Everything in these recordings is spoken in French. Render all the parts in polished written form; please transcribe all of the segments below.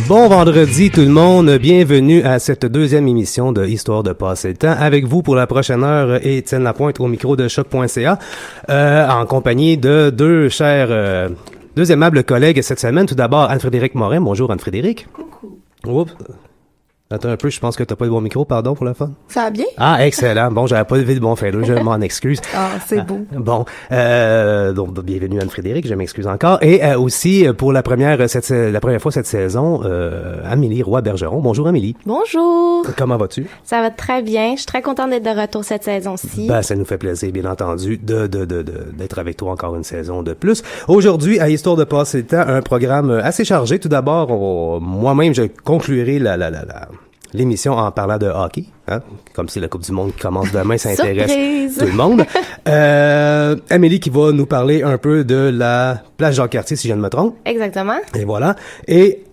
Bon vendredi tout le monde, bienvenue à cette deuxième émission de Histoire de passer le temps. Avec vous pour la prochaine heure, Étienne Lapointe au micro de choc.ca, en compagnie de deux aimables collègues cette semaine. Tout d'abord, Anne-Frédérique Morin. Bonjour Anne-Frédérique. Coucou. Oups. Attends un peu, je pense que t'as pas le bon micro, pardon pour la fin. Ça va bien? Ah, excellent. Bon, j'avais pas levé le bon fait, je m'en excuse. Ah, c'est beau. Bon, donc bienvenue Anne-Frédérique, je m'excuse encore. Et aussi, pour la première fois cette saison, Amélie Roy-Bergeron. Bonjour Amélie. Bonjour. Comment vas-tu? Ça va très bien. Je suis très contente d'être de retour cette saison-ci. Ben, ça nous fait plaisir, bien entendu, d'être avec toi encore une saison de plus. Aujourd'hui, à Histoire de passer le temps, un programme assez chargé. Tout d'abord, moi-même, je conclurai l'émission en parlant de hockey, hein? Comme si la Coupe du Monde commence demain, ça intéresse tout le monde. Amélie qui va nous parler un peu de la place Jacques-Cartier, si je ne me trompe. Exactement. Et voilà. Et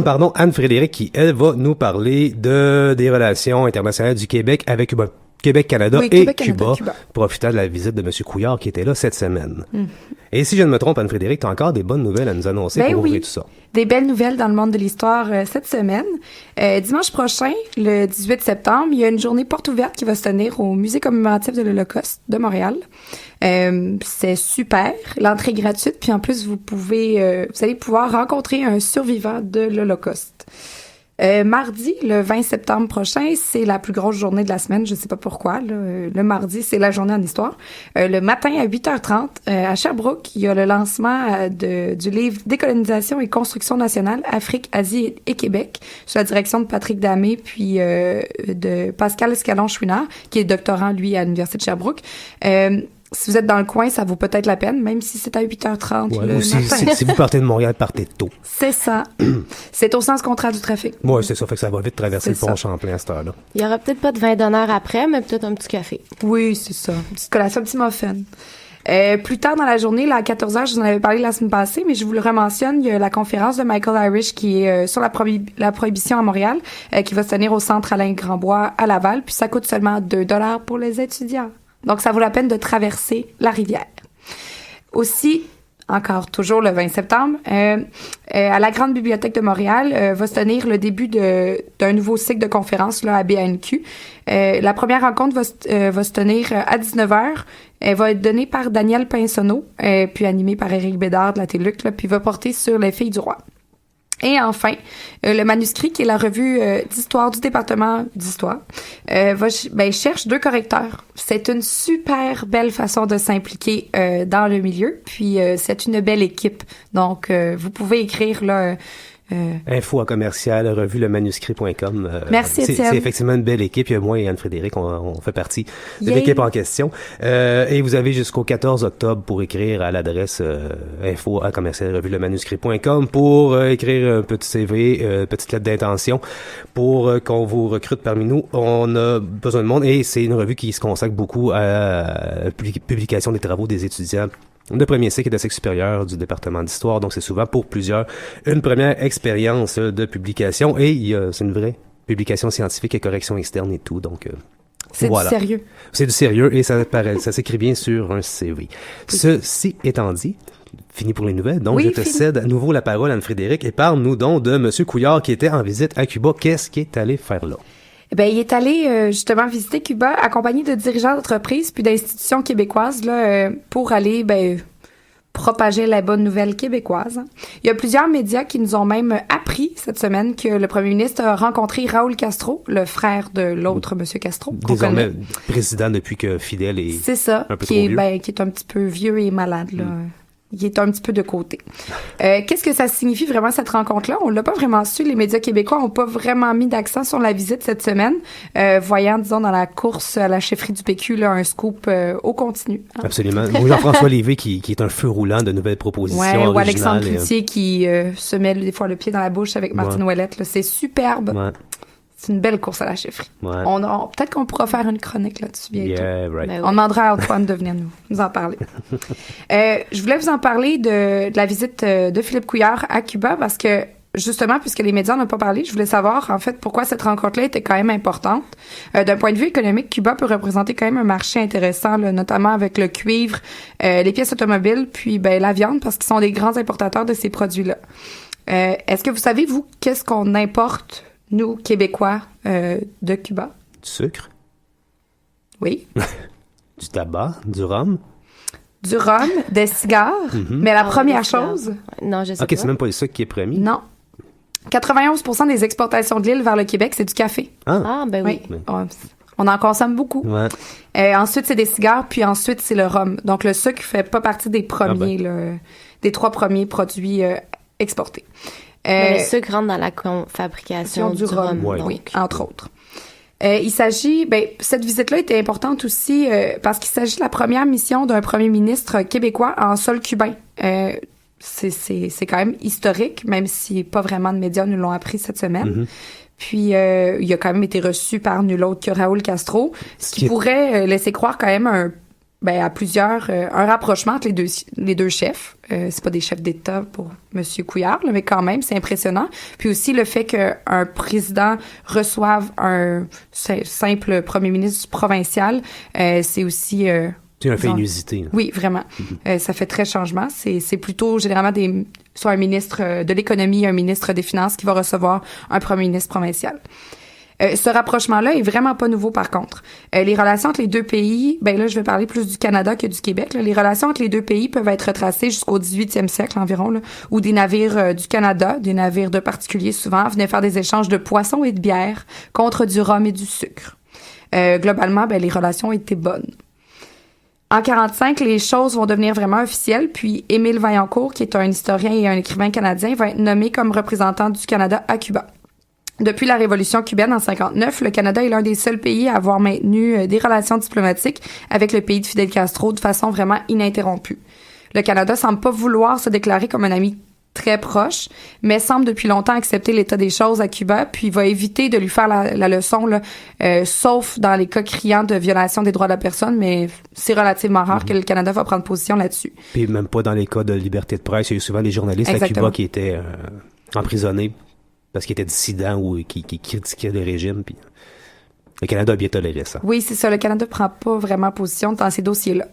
pardon, Anne-Frédérique qui, elle, va nous parler des relations internationales du Québec avec Cuba. Québec-Canada et Cuba, profitant de la visite de M. Couillard qui était là cette semaine. Et si je ne me trompe, Anne-Frédérique, tu as encore des bonnes nouvelles à nous annoncer pour ouvrir tout ça. Des belles nouvelles dans le monde de l'histoire cette semaine. Dimanche prochain, le 18 septembre, il y a une journée porte ouverte qui va se tenir au Musée commémoratif de l'Holocauste de Montréal. C'est super. L'entrée est gratuite, puis en plus, vous allez pouvoir rencontrer un survivant de l'Holocauste. Mardi, le 20 septembre prochain, c'est la plus grosse journée de la semaine. Je sais pas pourquoi. Le mardi, c'est la journée en histoire. Le matin, à 8h30, à Sherbrooke, il y a le lancement du livre « Décolonisation et construction nationale, Afrique, Asie et Québec » sous la direction de Patrick Damé puis de Pascal Escalon-Chouinard, qui est doctorant, lui, à l'Université de Sherbrooke. Si vous êtes dans le coin, ça vaut peut-être la peine, même si c'est à 8h30 le matin. Si vous partez de Montréal, partez tôt. C'est ça. C'est au sens contraire du trafic. Oui, c'est ça. Fait que ça va vite traverser le pont Champlain à cette heure-là. Il y aura peut-être pas de vin d'honneur après, mais peut-être un petit café. Oui, c'est ça. Une petite collation, un petit muffin. Plus tard dans la journée, là, à 14h, je vous en avais parlé la semaine passée, mais je vous le rementionne, il y a la conférence de Michael Irish qui est sur la prohibition à Montréal, qui va se tenir au centre Alain Grandbois à Laval, puis ça coûte seulement 2$ pour les étudiants. Donc, ça vaut la peine de traverser la rivière. Aussi, encore toujours le 20 septembre, à la Grande Bibliothèque de Montréal va se tenir le début d'un nouveau cycle de conférences là, à BANQ. La première rencontre va se tenir à 19h. Elle va être donnée par Daniel Pinsonneau, puis animée par Éric Bédard de la Téluc, là, puis va porter sur les filles du roi. Et enfin, le manuscrit, qui est la revue d'histoire du département d'histoire, cherche 2 correcteurs. C'est une super belle façon de s'impliquer dans le milieu, puis c'est une belle équipe. Donc, vous pouvez écrire là... Info à commercial, revue lemanuscrit.com. Merci, Étienne. C'est effectivement une belle équipe. Moi et Anne-Frédérique, on fait partie de l'équipe en question. Et vous avez jusqu'au 14 octobre pour écrire à l'adresse info à commercial, revue lemanuscrit.com pour écrire un petit CV, petite lettre d'intention pour qu'on vous recrute parmi nous. On a besoin de monde et c'est une revue qui se consacre beaucoup à la publication des travaux des étudiants de premier cycle et de cycle supérieur du département d'histoire. Donc, c'est souvent pour plusieurs une première expérience de publication et c'est une vraie publication scientifique et correction externe et tout. Donc, c'est voilà. Du sérieux. C'est du sérieux et ça s'écrit bien sur un CV. Oui. Ceci étant dit, fini pour les nouvelles. Donc, je te cède à nouveau la parole, Anne-Frédérique, et parle-nous donc de M. Couillard qui était en visite à Cuba. Qu'est-ce qu'il est allé faire là? Ben, il est allé justement visiter Cuba accompagné de dirigeants d'entreprises puis d'institutions québécoises là pour aller propager la bonne nouvelle québécoise. Il y a plusieurs médias qui nous ont même appris cette semaine que le premier ministre a rencontré Raúl Castro, le frère de l'autre monsieur Castro. Désormais président depuis que Fidel est C'est ça, un peu trop vieux. Qui est un petit peu vieux et malade là. Il est un petit peu de côté. Qu'est-ce que ça signifie vraiment cette rencontre-là? On l'a pas vraiment su. Les médias québécois ont pas vraiment mis d'accent sur la visite cette semaine, voyant, disons, dans la course à la chefferie du PQ, là, un scoop au continu. Hein? Absolument. Ou Jean-François Lévy qui est un feu roulant de nouvelles propositions originales. Ou Alexandre Cloutier qui se met des fois le pied dans la bouche avec Martine Ouellette. Là. C'est superbe. Ouais. C'est une belle course à la chefferie. Ouais. Peut-être qu'on pourra faire une chronique là-dessus bientôt. Yeah, right. On demandera à Antoine de venir nous en parler. Je voulais vous en parler de la visite de Philippe Couillard à Cuba parce que, justement, puisque les médias n'ont pas parlé, je voulais savoir, en fait, pourquoi cette rencontre-là était quand même importante. D'un point de vue économique, Cuba peut représenter quand même un marché intéressant, là, notamment avec le cuivre, les pièces automobiles, puis la viande, parce qu'ils sont des grands importateurs de ces produits-là. Est-ce que vous savez, vous, qu'est-ce qu'on importe, nous, Québécois, de Cuba? Du sucre? Oui. Du tabac? Du rhum? Du rhum, des cigares. Mais la première chose... Non, je sais OK, pas. c'est même pas le sucre qui est promis? Non. 91% des exportations de l'île vers le Québec, c'est du café. Ah, ben oui. On en consomme beaucoup. Ouais. Ensuite, c'est des cigares, puis ensuite, c'est le rhum. Donc, le sucre fait pas partie des premiers, des 3 premiers produits exportés. Mais le sucre rentre dans la fabrication du rhum. Ouais. Oui, entre autres. Il s'agit, cette visite-là était importante aussi parce qu'il s'agit de la première mission d'un premier ministre québécois en sol cubain. C'est quand même historique, même si pas vraiment de médias nous l'ont appris cette semaine. Puis, il a quand même été reçu par nul autre que Raúl Castro, ce qui pourrait laisser croire quand même à plusieurs, un rapprochement entre les deux chefs. C'est pas des chefs d'État pour Monsieur Couillard, là, mais quand même, c'est impressionnant. Puis aussi le fait qu'un président reçoive un simple premier ministre provincial, c'est aussi... c'est un fait inusité. Oui, vraiment. Ça fait très changement. C'est plutôt généralement soit un ministre de l'économie, un ministre des finances qui va recevoir un premier ministre provincial. Ce rapprochement-là est vraiment pas nouveau, par contre. Les relations entre les deux pays, là, je vais parler plus du Canada que du Québec. Là. Les relations entre les deux pays peuvent être retracées jusqu'au 18e siècle environ, là, où des navires du Canada, des navires de particuliers souvent, venaient faire des échanges de poissons et de bière contre du rhum et du sucre. Globalement, les relations étaient bonnes. En 45, les choses vont devenir vraiment officielles, puis Émile Vaillancourt, qui est un historien et un écrivain canadien, va être nommé comme représentant du Canada à Cuba. Depuis la Révolution cubaine en 59, le Canada est l'un des seuls pays à avoir maintenu des relations diplomatiques avec le pays de Fidel Castro de façon vraiment ininterrompue. Le Canada semble pas vouloir se déclarer comme un ami très proche, mais semble depuis longtemps accepter l'état des choses à Cuba, puis va éviter de lui faire la leçon, là, sauf dans les cas criants de violation des droits de la personne, mais c'est relativement rare que le Canada va prendre position là-dessus. Puis même pas dans les cas de liberté de presse, il y a eu souvent des journalistes à Cuba qui étaient emprisonnés parce qu'ils étaient dissidents ou qui critiquaient le régime, puis le Canada a bien toléré ça. Oui, c'est ça, le Canada prend pas vraiment position dans ces dossiers-là.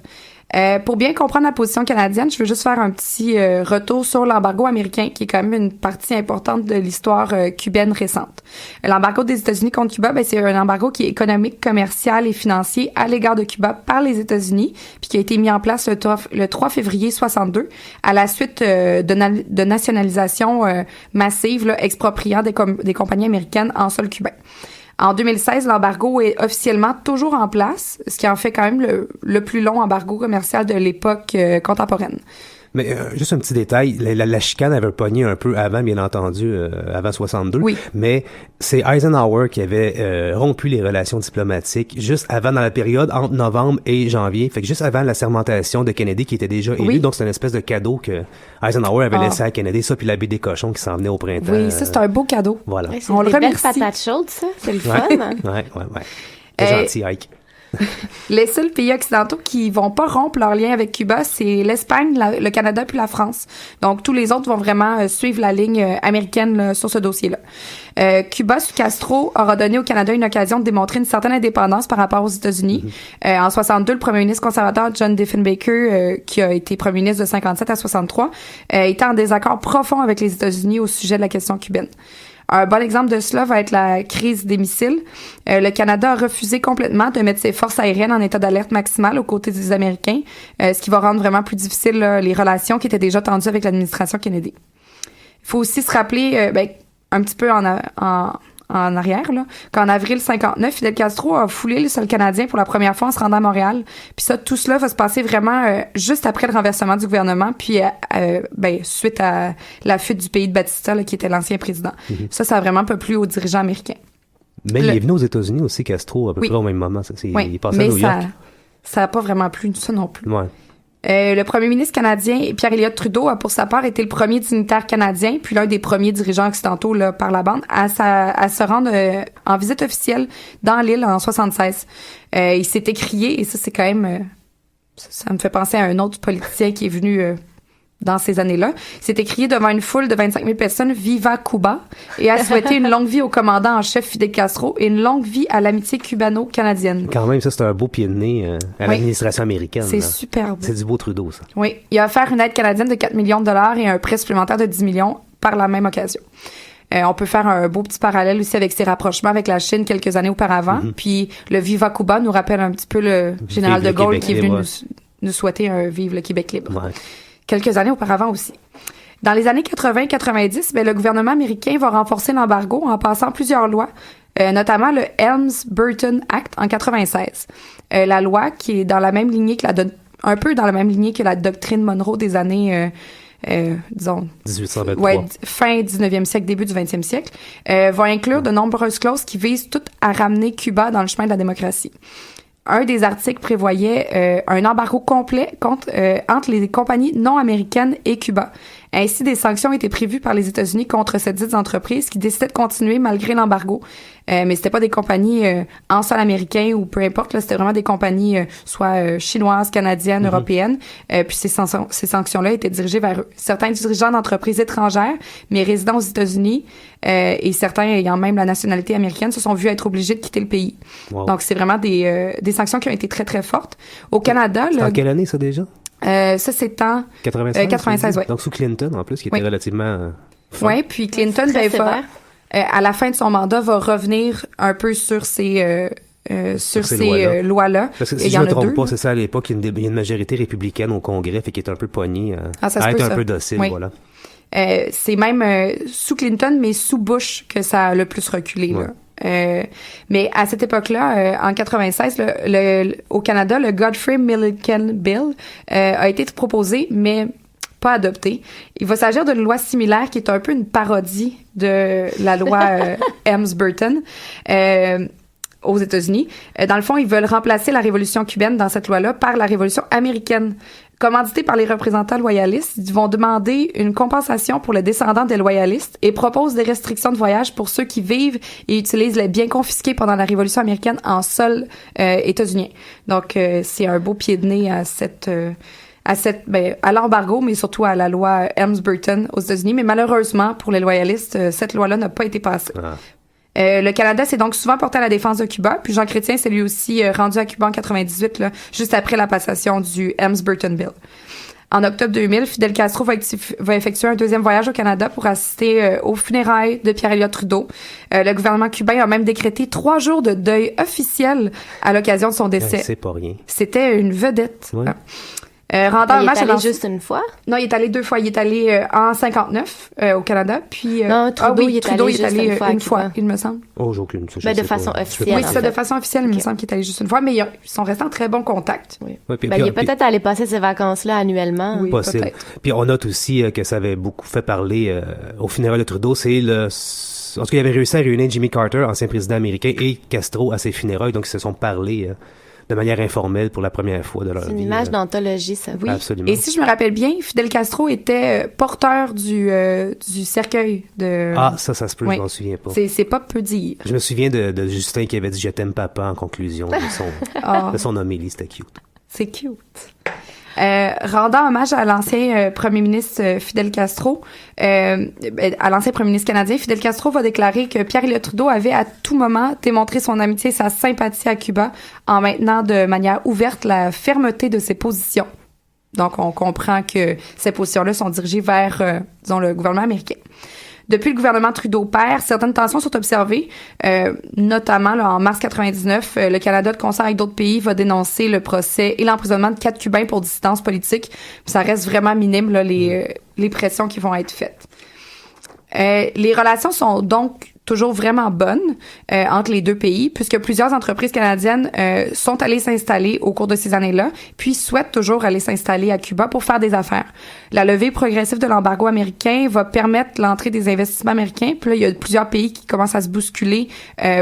Pour bien comprendre la position canadienne, je veux juste faire un petit retour sur l'embargo américain, qui est quand même une partie importante de l'histoire cubaine récente. L'embargo des États-Unis contre Cuba, c'est un embargo qui est économique, commercial et financier à l'égard de Cuba par les États-Unis, puis qui a été mis en place le 3 février 62, à la suite de nationalisation massive, là, expropriant des compagnies américaines en sol cubain. En 2016, l'embargo est officiellement toujours en place, ce qui en fait quand même le plus long embargo commercial de l'époque contemporaine. Mais juste un petit détail, la chicane avait pogné un peu avant, bien entendu, avant 62. Oui. Mais c'est Eisenhower qui avait rompu les relations diplomatiques juste avant, dans la période entre novembre et janvier. Fait que juste avant la sermentation de Kennedy qui était déjà élu. Oui. Donc c'est une espèce de cadeau que Eisenhower avait laissé à Kennedy, ça, puis la baie des cochons qui s'en venait au printemps. Oui, ça c'est un beau cadeau. Voilà. Ouais, c'est des belles patates chaudes, ça. C'est le fun. Ouais. C'est gentil, Ike. Les seuls pays occidentaux qui vont pas rompre leur lien avec Cuba, c'est l'Espagne, le Canada puis la France. Donc, tous les autres vont vraiment suivre la ligne américaine là, sur ce dossier-là. Cuba, sous Castro, aura donné au Canada une occasion de démontrer une certaine indépendance par rapport aux États-Unis. En 62, le premier ministre conservateur John Diefenbaker, qui a été premier ministre de 57 à 63, était en désaccord profond avec les États-Unis au sujet de la question cubaine. Un bon exemple de cela va être la crise des missiles. Le Canada a refusé complètement de mettre ses forces aériennes en état d'alerte maximale aux côtés des Américains, ce qui va rendre vraiment plus difficile les relations qui étaient déjà tendues avec l'administration Kennedy. Il faut aussi se rappeler, un petit peu en arrière, là, qu'en avril 59, Fidel Castro a foulé le sol canadien pour la première fois en se rendant à Montréal. Puis ça, tout cela va se passer vraiment juste après le renversement du gouvernement, puis suite à la fuite du pays de Batista, là, qui était l'ancien président. Ça a vraiment pas plu aux dirigeants américains. Mais il est venu aux États-Unis aussi, Castro, à peu près au même moment. Il est passé à New York. Ça n'a pas vraiment plu, ça non plus. Ouais. Le premier ministre canadien, Pierre Elliott Trudeau, a pour sa part été le premier dignitaire canadien, puis l'un des premiers dirigeants occidentaux là, par la bande, à se rendre en visite officielle dans l'île en 76. Il s'est écrié, et ça c'est quand même... ça me fait penser à un autre politicien qui est venu... dans ces années-là. Il s'est écrié devant une foule de 25 000 personnes « Viva Cuba » et a souhaité une longue vie au commandant en chef Fidel Castro et une longue vie à l'amitié cubano-canadienne. Quand même, ça, c'est un beau pied de nez à l'administration américaine. C'est super beau. C'est du beau Trudeau, ça. Oui. Il a offert une aide canadienne de 4 millions de dollars et un prêt supplémentaire de 10 millions par la même occasion. On peut faire un beau petit parallèle aussi avec ses rapprochements avec la Chine quelques années auparavant. Puis le Viva Cuba nous rappelle un petit peu le général de Gaulle qui est venu nous souhaiter un vive le Québec libre. Ouais. Quelques années auparavant aussi. Dans les années 80-90, le gouvernement américain va renforcer l'embargo en passant plusieurs lois, notamment le Helms-Burton Act en 96. La loi qui est dans la même lignée que un peu dans la même lignée que la doctrine Monroe des années disons 1823. Fin 19e siècle, début du 20e siècle, va inclure de nombreuses clauses qui visent toutes à ramener Cuba dans le chemin de la démocratie. Un des articles prévoyait un embargo complet entre les compagnies non américaines et Cuba. Ainsi, des sanctions étaient prévues par les États-Unis contre ces dites entreprises qui décidaient de continuer malgré l'embargo. Mais c'était pas des compagnies en sol américain ou peu importe, là, c'était vraiment des compagnies soit chinoises, canadiennes, européennes. Puis ces sanctions-là étaient dirigées vers eux. Certains dirigeants d'entreprises étrangères, mais résidant aux États-Unis, et certains ayant même la nationalité américaine, se sont vus être obligés de quitter le pays. Wow. Donc, c'est vraiment des sanctions qui ont été très, très fortes. Au Canada... En quelle année, ça, déjà? Ça, c'est en 96, oui. Donc, sous Clinton, en plus, qui était relativement oui, puis Clinton, à la fin de son mandat, va revenir un peu sur ces lois-là. Parce que si je ne me trompe pas, c'est ça, à l'époque, il y a une majorité républicaine au Congrès, fait qu'il est un peu poigné à être un peu docile, voilà. C'est même sous Clinton, mais sous Bush que ça a le plus reculé, là. Mais à cette époque-là, en 96, au Canada, le Godfrey-Milliken Bill a été proposé, mais pas adopté. Il va s'agir d'une loi similaire qui est un peu une parodie de la loi Helms-Burton aux États-Unis. Dans le fond, ils veulent remplacer la révolution cubaine dans cette loi-là par la révolution américaine. Commandités par les représentants loyalistes, ils vont demander une compensation pour les descendants des loyalistes et proposent des restrictions de voyage pour ceux qui vivent et utilisent les biens confisqués pendant la Révolution américaine en sol états-unien. Donc, c'est un beau pied de nez à l'embargo, mais surtout à la loi Helms-Burton aux États-Unis. Mais malheureusement, pour les loyalistes, cette loi-là n'a pas été passée. Le Canada s'est donc souvent porté à la défense de Cuba, puis Jean Chrétien s'est lui aussi rendu à Cuba en 98, là, juste après la passation du Helms-Burton Bill. En octobre 2000, Fidel Castro va effectuer un deuxième voyage au Canada pour assister aux funérailles de Pierre-Éliott Trudeau. Le gouvernement cubain a même décrété 3 jours de deuil officiel à l'occasion de son décès. C'est pas rien. C'était une vedette. Ouais. Rendant hommage à juste une fois? Non, il est allé 2 fois. Il est allé en 59 au Canada, puis non, Trudeau, il est allé une fois, il me semble. Oh, j'ai aucune. De façon officielle. Oui, c'est de façon officielle, il me semble qu'il est allé juste une fois, mais ils sont restés en très bon contact. Oui. Il est peut-être allé passer ses vacances-là annuellement. Oui, possible. Peut-être. Puis on note aussi que ça avait beaucoup fait parler au funérailles de Trudeau, c'est en tout cas, il avait réussi à réunir Jimmy Carter, ancien président américain, et Castro à ses funérailles, donc ils se sont parlé de manière informelle pour la première fois de leur vie. C'est une image d'anthologie, ça. Oui. Absolument. Et si je me rappelle bien, Fidel Castro était porteur du cercueil de... Ah, ça se peut, je m'en souviens pas. C'est pas peu dire. Je me souviens de Justin qui avait dit « Je t'aime papa » en conclusion de son homélie, c'était cute. C'est cute. Rendant hommage à l'ancien premier ministre Fidel Castro, à l'ancien premier ministre canadien, Fidel Castro va déclarer que Pierre-Éliott Trudeau avait à tout moment démontré son amitié et sa sympathie à Cuba en maintenant de manière ouverte la fermeté de ses positions. Donc, on comprend que ces positions-là sont dirigées vers, disons, le gouvernement américain. Depuis le gouvernement Trudeau père, certaines tensions sont observées, notamment là, en mars 99, le Canada, de concert avec d'autres pays, va dénoncer le procès et l'emprisonnement de 4 Cubains pour dissidence politique. Puis ça reste vraiment minime, là, les pressions qui vont être faites. Les relations sont donc toujours vraiment bonnes entre les deux pays, puisque plusieurs entreprises canadiennes sont allées s'installer au cours de ces années-là, puis souhaitent toujours aller s'installer à Cuba pour faire des affaires. La levée progressive de l'embargo américain va permettre l'entrée des investissements américains, puis là, il y a plusieurs pays qui commencent à se bousculer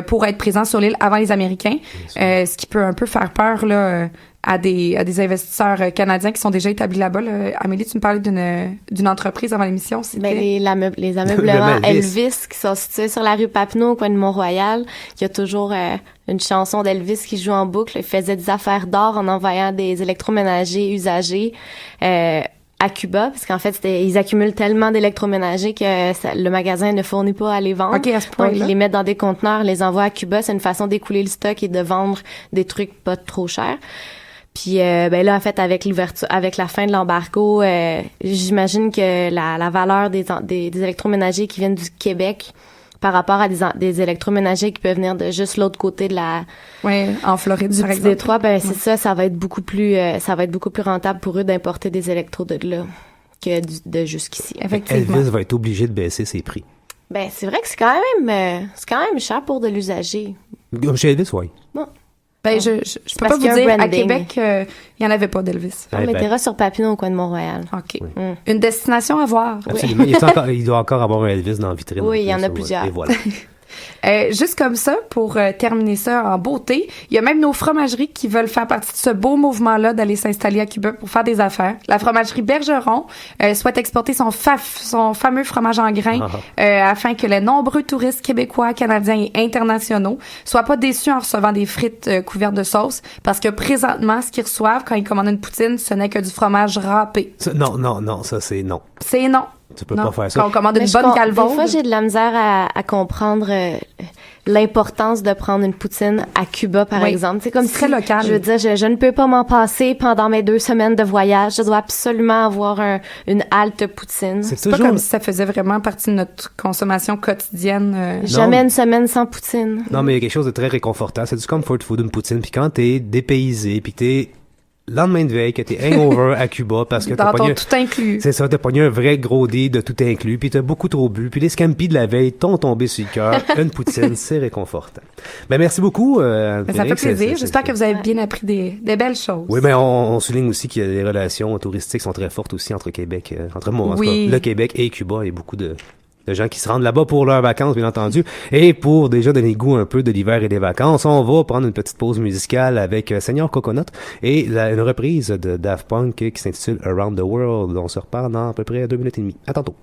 pour être présents sur l'île avant les Américains, ce qui peut un peu faire peur là à des investisseurs canadiens qui sont déjà établis là-bas. Là. Amélie, tu me parlais d'une entreprise avant l'émission. Les ameublements Elvis qui sont situés sur la rue Papineau, au coin de Mont-Royal. Il y a toujours une chanson d'Elvis qui joue en boucle. Il faisait des affaires d'or en envoyant des électroménagers usagés à Cuba, parce qu'en fait, ils accumulent tellement d'électroménagers que le magasin ne fournit pas à les vendre. Okay, à ce point-là. Donc, ils les mettent dans des conteneurs, les envoient à Cuba. C'est une façon d'écouler le stock et de vendre des trucs pas trop chers. Puis ben là, en fait, avec l'ouverture, avec la fin de l'embargo, j'imagine que la valeur des électroménagers qui viennent du Québec par rapport à des électroménagers qui peuvent venir de juste l'autre côté de en Floride, du par petit exemple. Détroit, ben c'est ça va être beaucoup plus rentable pour eux d'importer des électros de là que de jusqu'ici. Effectivement. Elvis va être obligé de baisser ses prix. Ben c'est vrai que c'est quand même cher pour de l'usager. Chez Elvis, oui. Bon. Ben, je peux pas vous dire, à Québec, il y en avait pas d'Elvis. On mettra sur Papineau au coin de Montréal. OK. Oui. Une destination à voir. Absolument. Oui. Il doit encore avoir un Elvis dans la vitrine. Oui, il y en a plusieurs. Et voilà. Juste comme ça, pour terminer ça en beauté, il y a même nos fromageries qui veulent faire partie de ce beau mouvement-là d'aller s'installer à Cuba pour faire des affaires. La fromagerie Bergeron souhaite exporter son fameux fromage en grains afin que les nombreux touristes québécois, canadiens et internationaux soient pas déçus en recevant des frites couvertes de sauce, parce que présentement, ce qu'ils reçoivent quand ils commandent une poutine, ce n'est que du fromage râpé. Non, ça c'est non. C'est non. Tu peux pas faire ça. Quand on commande une bonne calvaude. Des fois, j'ai de la misère à comprendre l'importance de prendre une poutine à Cuba, par exemple. C'est comme très local. Je veux dire, je ne peux pas m'en passer pendant mes 2 semaines de voyage. Je dois absolument avoir une halte poutine. C'est pas comme si ça faisait vraiment partie de notre consommation quotidienne. Jamais une semaine sans poutine. Non, mais il y a quelque chose de très réconfortant. C'est du comfort food, une poutine. Puis quand t'es dépaysé, puis t'es lendemain de veille, que t'es hangover à Cuba parce que t'as pogné tout inclus. C'est ça, t'as pogné un vrai gros dé de tout inclus, puis t'as beaucoup trop bu, puis les scampi de la veille t'ont tombé sur le cœur. Une poutine, c'est réconfortant. Ben merci beaucoup. Ça fait plaisir. J'espère que vous avez bien appris des belles choses. Oui, ben on souligne aussi qu'il y a des relations touristiques sont très fortes aussi entre Québec, le Québec et Cuba. Il y a beaucoup de gens qui se rendent là-bas pour leurs vacances, bien entendu. Et pour déjà donner goût un peu de l'hiver et des vacances, on va prendre une petite pause musicale avec Seigneur Coconut et une reprise de Daft Punk qui s'intitule Around the World. On se reparle dans à peu près 2 minutes et demie. À tantôt.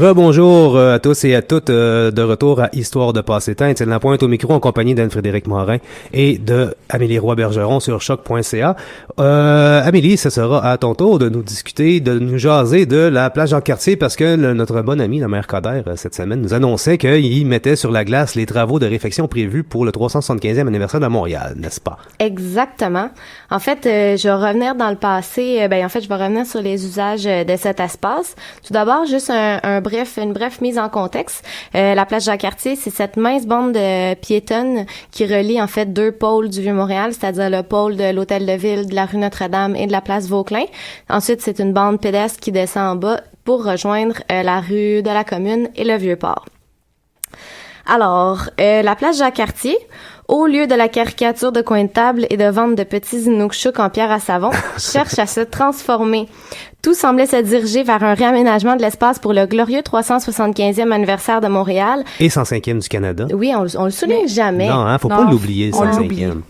Rebonjour à tous et à toutes, de retour à Histoire de passer temps. Étienne Lapointe au micro en compagnie d'Anne-Frédéric Morin et de Amélie Roy-Bergeron sur choc.ca. Amélie, ce sera à ton tour de nous discuter, de nous jaser de la plage Jacques-Cartier parce que notre bon ami, le maire Coderre, cette semaine, nous annonçait qu'il mettait sur la glace les travaux de réfection prévus pour le 375e anniversaire de Montréal, n'est-ce pas? Exactement. En fait, je vais revenir dans le passé. Je vais revenir sur les usages de cet espace. Tout d'abord, juste une brève mise en contexte. La plage Jacques-Cartier, c'est cette mince bande piétonne qui relie en fait deux pôles du Vieux-Montréal, c'est-à-dire le pôle de l'Hôtel de Ville, de la rue Notre-Dame et de la place Vauquelin. Ensuite, c'est une bande pédestre qui descend en bas pour rejoindre la rue de la Commune et le Vieux-Port. Alors, la plage Jacques-Cartier, au lieu de la caricature de coin de table et de vente de petits inukshuk en pierre à savon, cherche à se transformer. Tout semblait se diriger vers un réaménagement de l'espace pour le glorieux 375e anniversaire de Montréal. Et 105e du Canada. Oui, on le souligne jamais. Non, faut pas l'oublier, 105e.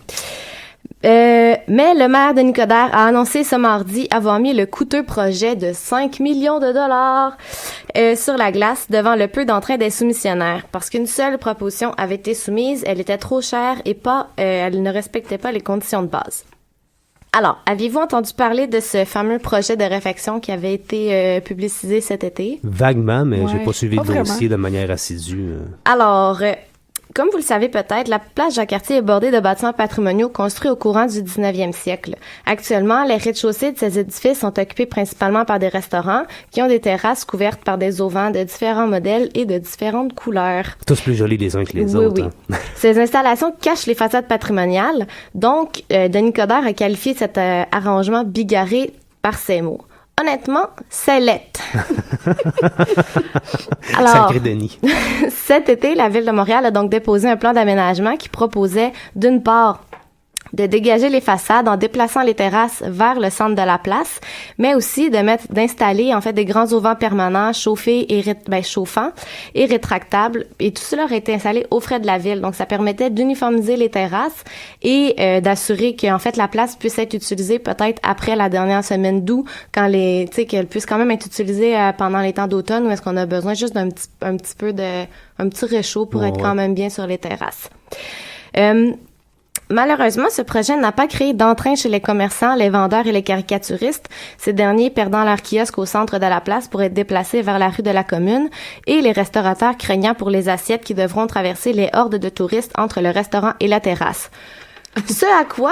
Mais le maire Denis Coderre a annoncé ce mardi avoir mis le coûteux projet de 5 millions de dollars sur la glace devant le peu d'entrain des soumissionnaires. Parce qu'une seule proposition avait été soumise, elle était trop chère et elle ne respectait pas les conditions de base. Alors, aviez-vous entendu parler de ce fameux projet de réfection qui avait été publicisé cet été? Vaguement, mais j'ai pas suivi le dossier de manière assidue. Alors, comme vous le savez peut-être, la plage Jacques-Cartier est bordée de bâtiments patrimoniaux construits au courant du 19e siècle. Actuellement, les rez-de-chaussée de ces édifices sont occupés principalement par des restaurants qui ont des terrasses couvertes par des auvents de différents modèles et de différentes couleurs. Tous plus jolis les uns que les autres. Oui. Hein. Ces installations cachent les façades patrimoniales. Donc, Denis Coderre a qualifié cet arrangement bigarré par ces mots. Honnêtement, c'est laid. Alors, sacré Denis. Cet été, la Ville de Montréal a donc déposé un plan d'aménagement qui proposait, d'une part, de dégager les façades en déplaçant les terrasses vers le centre de la place, mais aussi d'installer en fait des grands auvents permanents chauffants et rétractables, et tout cela aurait été installé aux frais de la ville. Donc ça permettait d'uniformiser les terrasses et d'assurer que en fait la place puisse être utilisée peut-être après la dernière semaine d'août, quand qu'elle puisse quand même être utilisée pendant les temps d'automne, où est-ce qu'on a besoin juste d'un petit réchaud pour être quand même bien sur les terrasses. Malheureusement, ce projet n'a pas créé d'entrain chez les commerçants, les vendeurs et les caricaturistes, ces derniers perdant leur kiosque au centre de la place pour être déplacés vers la rue de la Commune, et les restaurateurs craignant pour les assiettes qui devront traverser les hordes de touristes entre le restaurant et la terrasse. Ce à quoi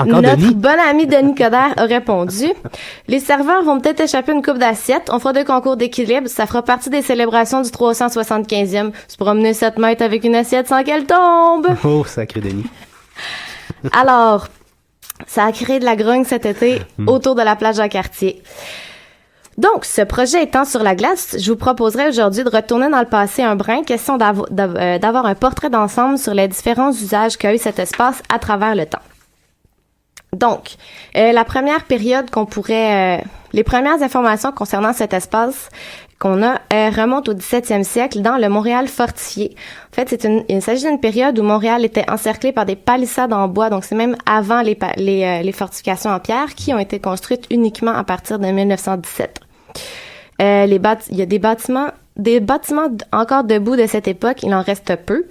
notre bon ami Denis Coderre a répondu: « Les serveurs vont peut-être échapper une coupe d'assiettes, on fera des concours d'équilibre, ça fera partie des célébrations du 375e, se promener 7 mètres avec une assiette sans qu'elle tombe. » Oh, sacré Denis. Alors, ça a créé de la grogne cet été autour de la plage Jacques-Cartier. Donc, ce projet étant sur la glace, je vous proposerai aujourd'hui de retourner dans le passé un brin, question d'avoir un portrait d'ensemble sur les différents usages qu'a eu cet espace à travers le temps. Donc, la première période les premières informations concernant cet espace qu'on a remontent au 17e siècle dans le Montréal fortifié. En fait, il s'agit d'une période où Montréal était encerclé par des palissades en bois, donc c'est même avant les fortifications en pierre qui ont été construites uniquement à partir de 1917. Il y a des bâtiments encore debout de cette époque, il en reste peu.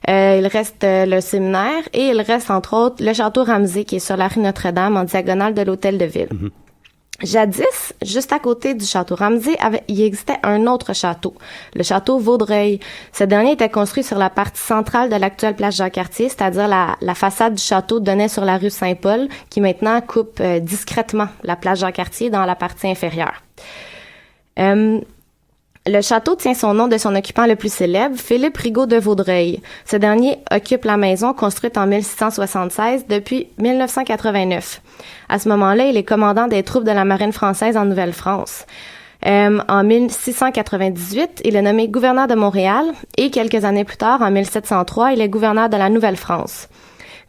Il reste le séminaire et il reste entre autres le château Ramsay qui est sur la rue Notre-Dame en diagonale de l'Hôtel de Ville. Mm-hmm. Jadis, juste à côté du château Ramsay, il existait un autre château, le château Vaudreuil. Ce dernier était construit sur la partie centrale de l'actuelle place Jacques-Cartier, c'est-à-dire la façade du château donnait sur la rue Saint-Paul, qui maintenant coupe discrètement la place Jacques-Cartier dans la partie inférieure. Le château tient son nom de son occupant le plus célèbre, Philippe Rigaud de Vaudreuil. Ce dernier occupe la maison construite en 1676 depuis 1989. À ce moment-là, il est commandant des troupes de la marine française en Nouvelle-France. En 1698, il est nommé gouverneur de Montréal et quelques années plus tard, en 1703, il est gouverneur de la Nouvelle-France.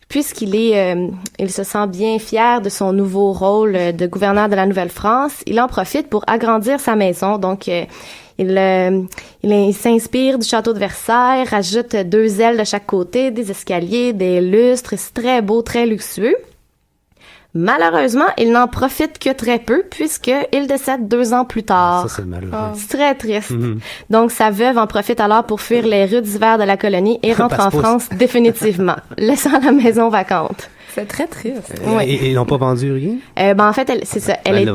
Puisqu'il il se sent bien fier de son nouveau rôle de gouverneur de la Nouvelle-France, il en profite pour agrandir sa maison. Donc, il s'inspire du château de Versailles, rajoute 2 ailes de chaque côté, des escaliers, des lustres, c'est très beau, très luxueux. Malheureusement, il n'en profite que très peu puisqu'il décède 2 ans plus tard. Ça, c'est malheureux. C'est très triste. Donc, sa veuve en profite alors pour fuir les rudes hivers de la colonie et rentre en France définitivement, laissant la maison vacante. C'est très triste. Et ils n'ont pas vendu rien? En fait, c'est ça. Elle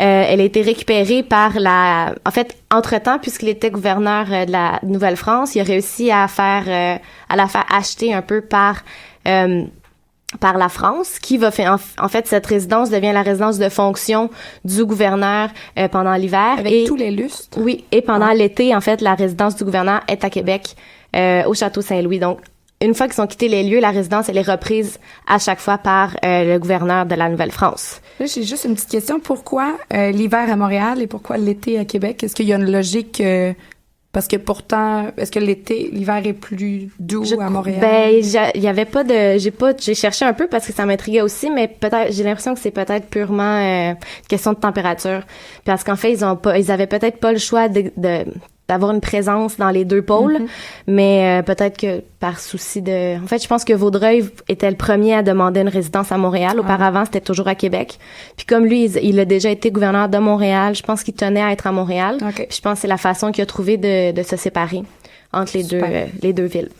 a été récupérée par en fait, entre-temps, puisqu'il était gouverneur de la Nouvelle-France, il a réussi à la faire acheter un peu par la France, qui va faire, en fait, cette résidence devient la résidence de fonction du gouverneur pendant l'hiver. Avec tous les lustres. Oui, et pendant l'été, en fait, la résidence du gouverneur est à Québec, au Château Saint-Louis. Donc, une fois qu'ils ont quitté les lieux, la résidence, elle est reprise à chaque fois par le gouverneur de la Nouvelle-France. Là, j'ai juste une petite question. Pourquoi l'hiver à Montréal et pourquoi l'été à Québec? Est-ce qu'il y a une logique... Parce que pourtant, est-ce que l'hiver est plus doux à Montréal? Ben, il y avait pas de, j'ai cherché un peu parce que ça m'intriguait aussi, mais peut-être, j'ai l'impression que c'est peut-être purement question de température. Parce qu'en fait, ils avaient peut-être pas le choix d'avoir une présence dans les deux pôles, mais peut-être que par souci en fait, je pense que Vaudreuil était le premier à demander une résidence à Montréal. Auparavant, c'était toujours à Québec. Puis comme lui, il a déjà été gouverneur de Montréal, je pense qu'il tenait à être à Montréal. Okay. Puis je pense que c'est la façon qu'il a trouvé de se séparer entre les deux villes.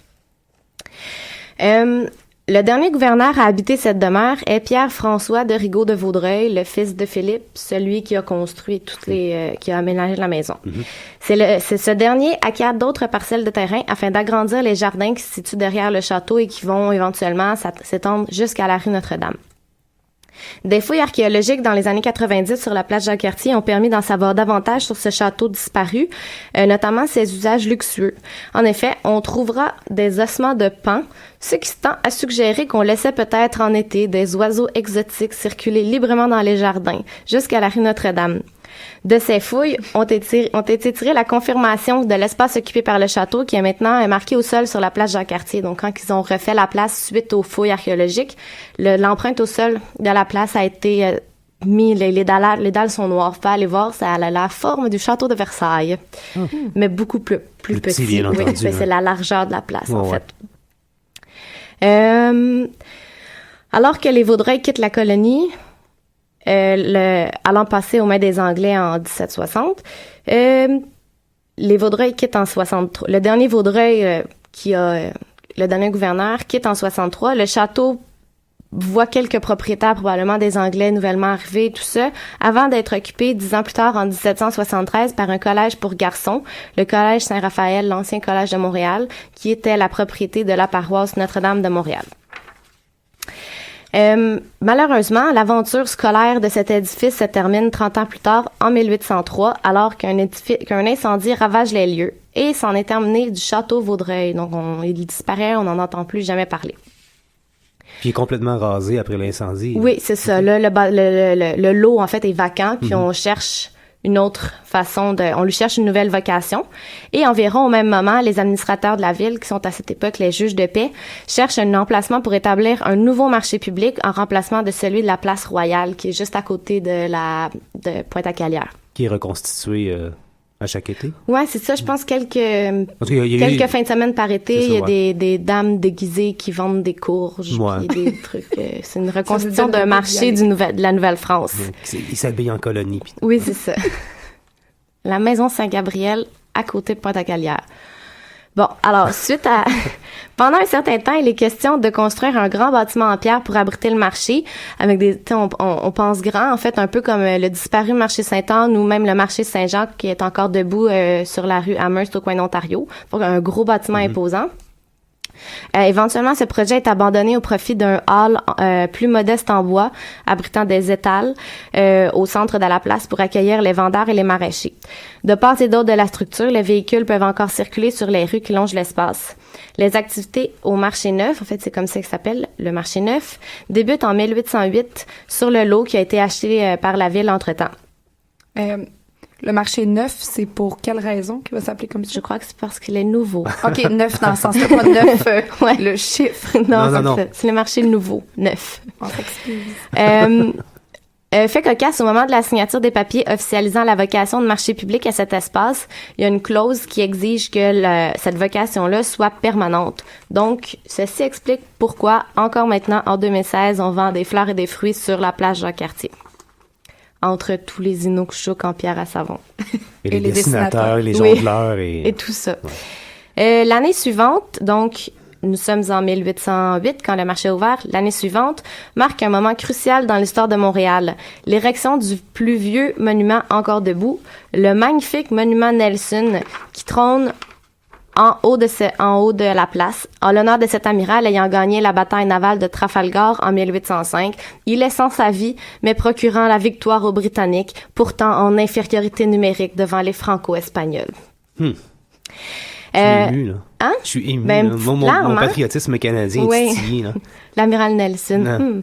Le dernier gouverneur à habiter cette demeure est Pierre-François de Rigaud de Vaudreuil, le fils de Philippe, celui qui a construit qui a aménagé la maison. C'est ce dernier acquiert d'autres parcelles de terrain afin d'agrandir les jardins qui se situent derrière le château et qui vont éventuellement s'étendre jusqu'à la rue Notre-Dame. Des fouilles archéologiques dans les années 90 sur la place Jacques-Cartier ont permis d'en savoir davantage sur ce château disparu, notamment ses usages luxueux. En effet, on trouvera des ossements de paon, ce qui tend à suggérer qu'on laissait peut-être en été des oiseaux exotiques circuler librement dans les jardins, jusqu'à la rue Notre-Dame. De ces fouilles ont été tirées la confirmation de l'espace occupé par le château qui est maintenant marqué au sol sur la place Jacques-Cartier. Donc, quand ils ont refait la place suite aux fouilles archéologiques, l'empreinte au sol de la place a été mis, les dalles sont noires. Vous pouvez aller voir, ça a la forme du château de Versailles, mais beaucoup plus petit. Bien entendu, C'est la largeur de la place, en fait. Ouais. Alors que les Vaudreuil quittent la colonie, allant passer aux mains des Anglais en 1760, les Vaudreuil quittent en 63. Le dernier Vaudreuil, le dernier gouverneur, quitte en 63. Le château voit quelques propriétaires, probablement des Anglais nouvellement arrivés, tout ça, avant d'être occupé 10 ans plus tard, en 1773, par un collège pour garçons, le collège Saint-Raphaël, l'ancien collège de Montréal, qui était la propriété de la paroisse Notre-Dame de Montréal. Malheureusement, l'aventure scolaire de cet édifice se termine 30 ans plus tard, en 1803, alors qu'un incendie ravage les lieux, et c'en est terminé du château Vaudreuil. Donc, il disparaît, on n'en entend plus jamais parler. Puis il est complètement rasé après l'incendie. Oui, c'est ça. Là, le lot, en fait, est vacant, puis on cherche une autre façon on lui cherche une nouvelle vocation. Et environ au même moment, les administrateurs de la ville, qui sont à cette époque les juges de paix, cherchent un emplacement pour établir un nouveau marché public en remplacement de celui de la place Royale, qui est juste à côté de Pointe-à-Calière. Qui est reconstitué à chaque été? Ouais, c'est ça. Je pense quelques fins de semaine par été, il y a des dames déguisées qui vendent des courges, puis des trucs. C'est une reconstitution d'un marché de la Nouvelle-France. Ils s'habillent en colonie. Oui, c'est ça. La maison Saint-Gabriel, à côté de Pointe-à-Calière. Bon, alors, pendant un certain temps, il est question de construire un grand bâtiment en pierre pour abriter le marché, avec on pense grand, en fait, un peu comme le disparu marché Sainte-Anne ou même le marché Saint-Jean qui est encore debout sur la rue Amherst au coin d'Ontario. Donc, un gros bâtiment imposant. Éventuellement, ce projet est abandonné au profit d'un hall plus modeste en bois, abritant des étals au centre de la place pour accueillir les vendeurs et les maraîchers. De part et d'autre de la structure, les véhicules peuvent encore circuler sur les rues qui longent l'espace. Les activités au marché neuf, en fait, c'est comme ça que ça s'appelle, le marché neuf, débutent en 1808 sur le lot qui a été acheté par la ville entre-temps. Le marché neuf, c'est pour quelle raison qu'il va s'appeler comme ça? Je crois que c'est parce qu'il est nouveau. OK, neuf dans le sens, pas neuf, ouais. Le chiffre. Non. C'est le marché nouveau, neuf. On s'excuse. Fait cocasse, au moment de la signature des papiers officialisant la vocation de marché public à cet espace, il y a une clause qui exige que cette vocation-là soit permanente. Donc, ceci explique pourquoi, encore maintenant, en 2016, on vend des fleurs et des fruits sur la plage Jacques-Cartier. Entre tous les inukshuk en pierre à savon. Et les dessinateurs, les jongleurs et tout ça. Ouais. L'année suivante, donc, nous sommes en 1808 quand le marché est ouvert. L'année suivante marque un moment crucial dans l'histoire de Montréal. L'érection du plus vieux monument encore debout, le magnifique monument Nelson qui trône en haut de la place, en l'honneur de cet amiral ayant gagné la bataille navale de Trafalgar en 1805. Il laissant sa vie, mais procurant la victoire aux Britanniques, pourtant en infériorité numérique devant les Franco-Espagnols. Je suis ému, là. Hein? Je suis ému. Ben, mon patriotisme canadien est titillé, là. L'amiral Nelson.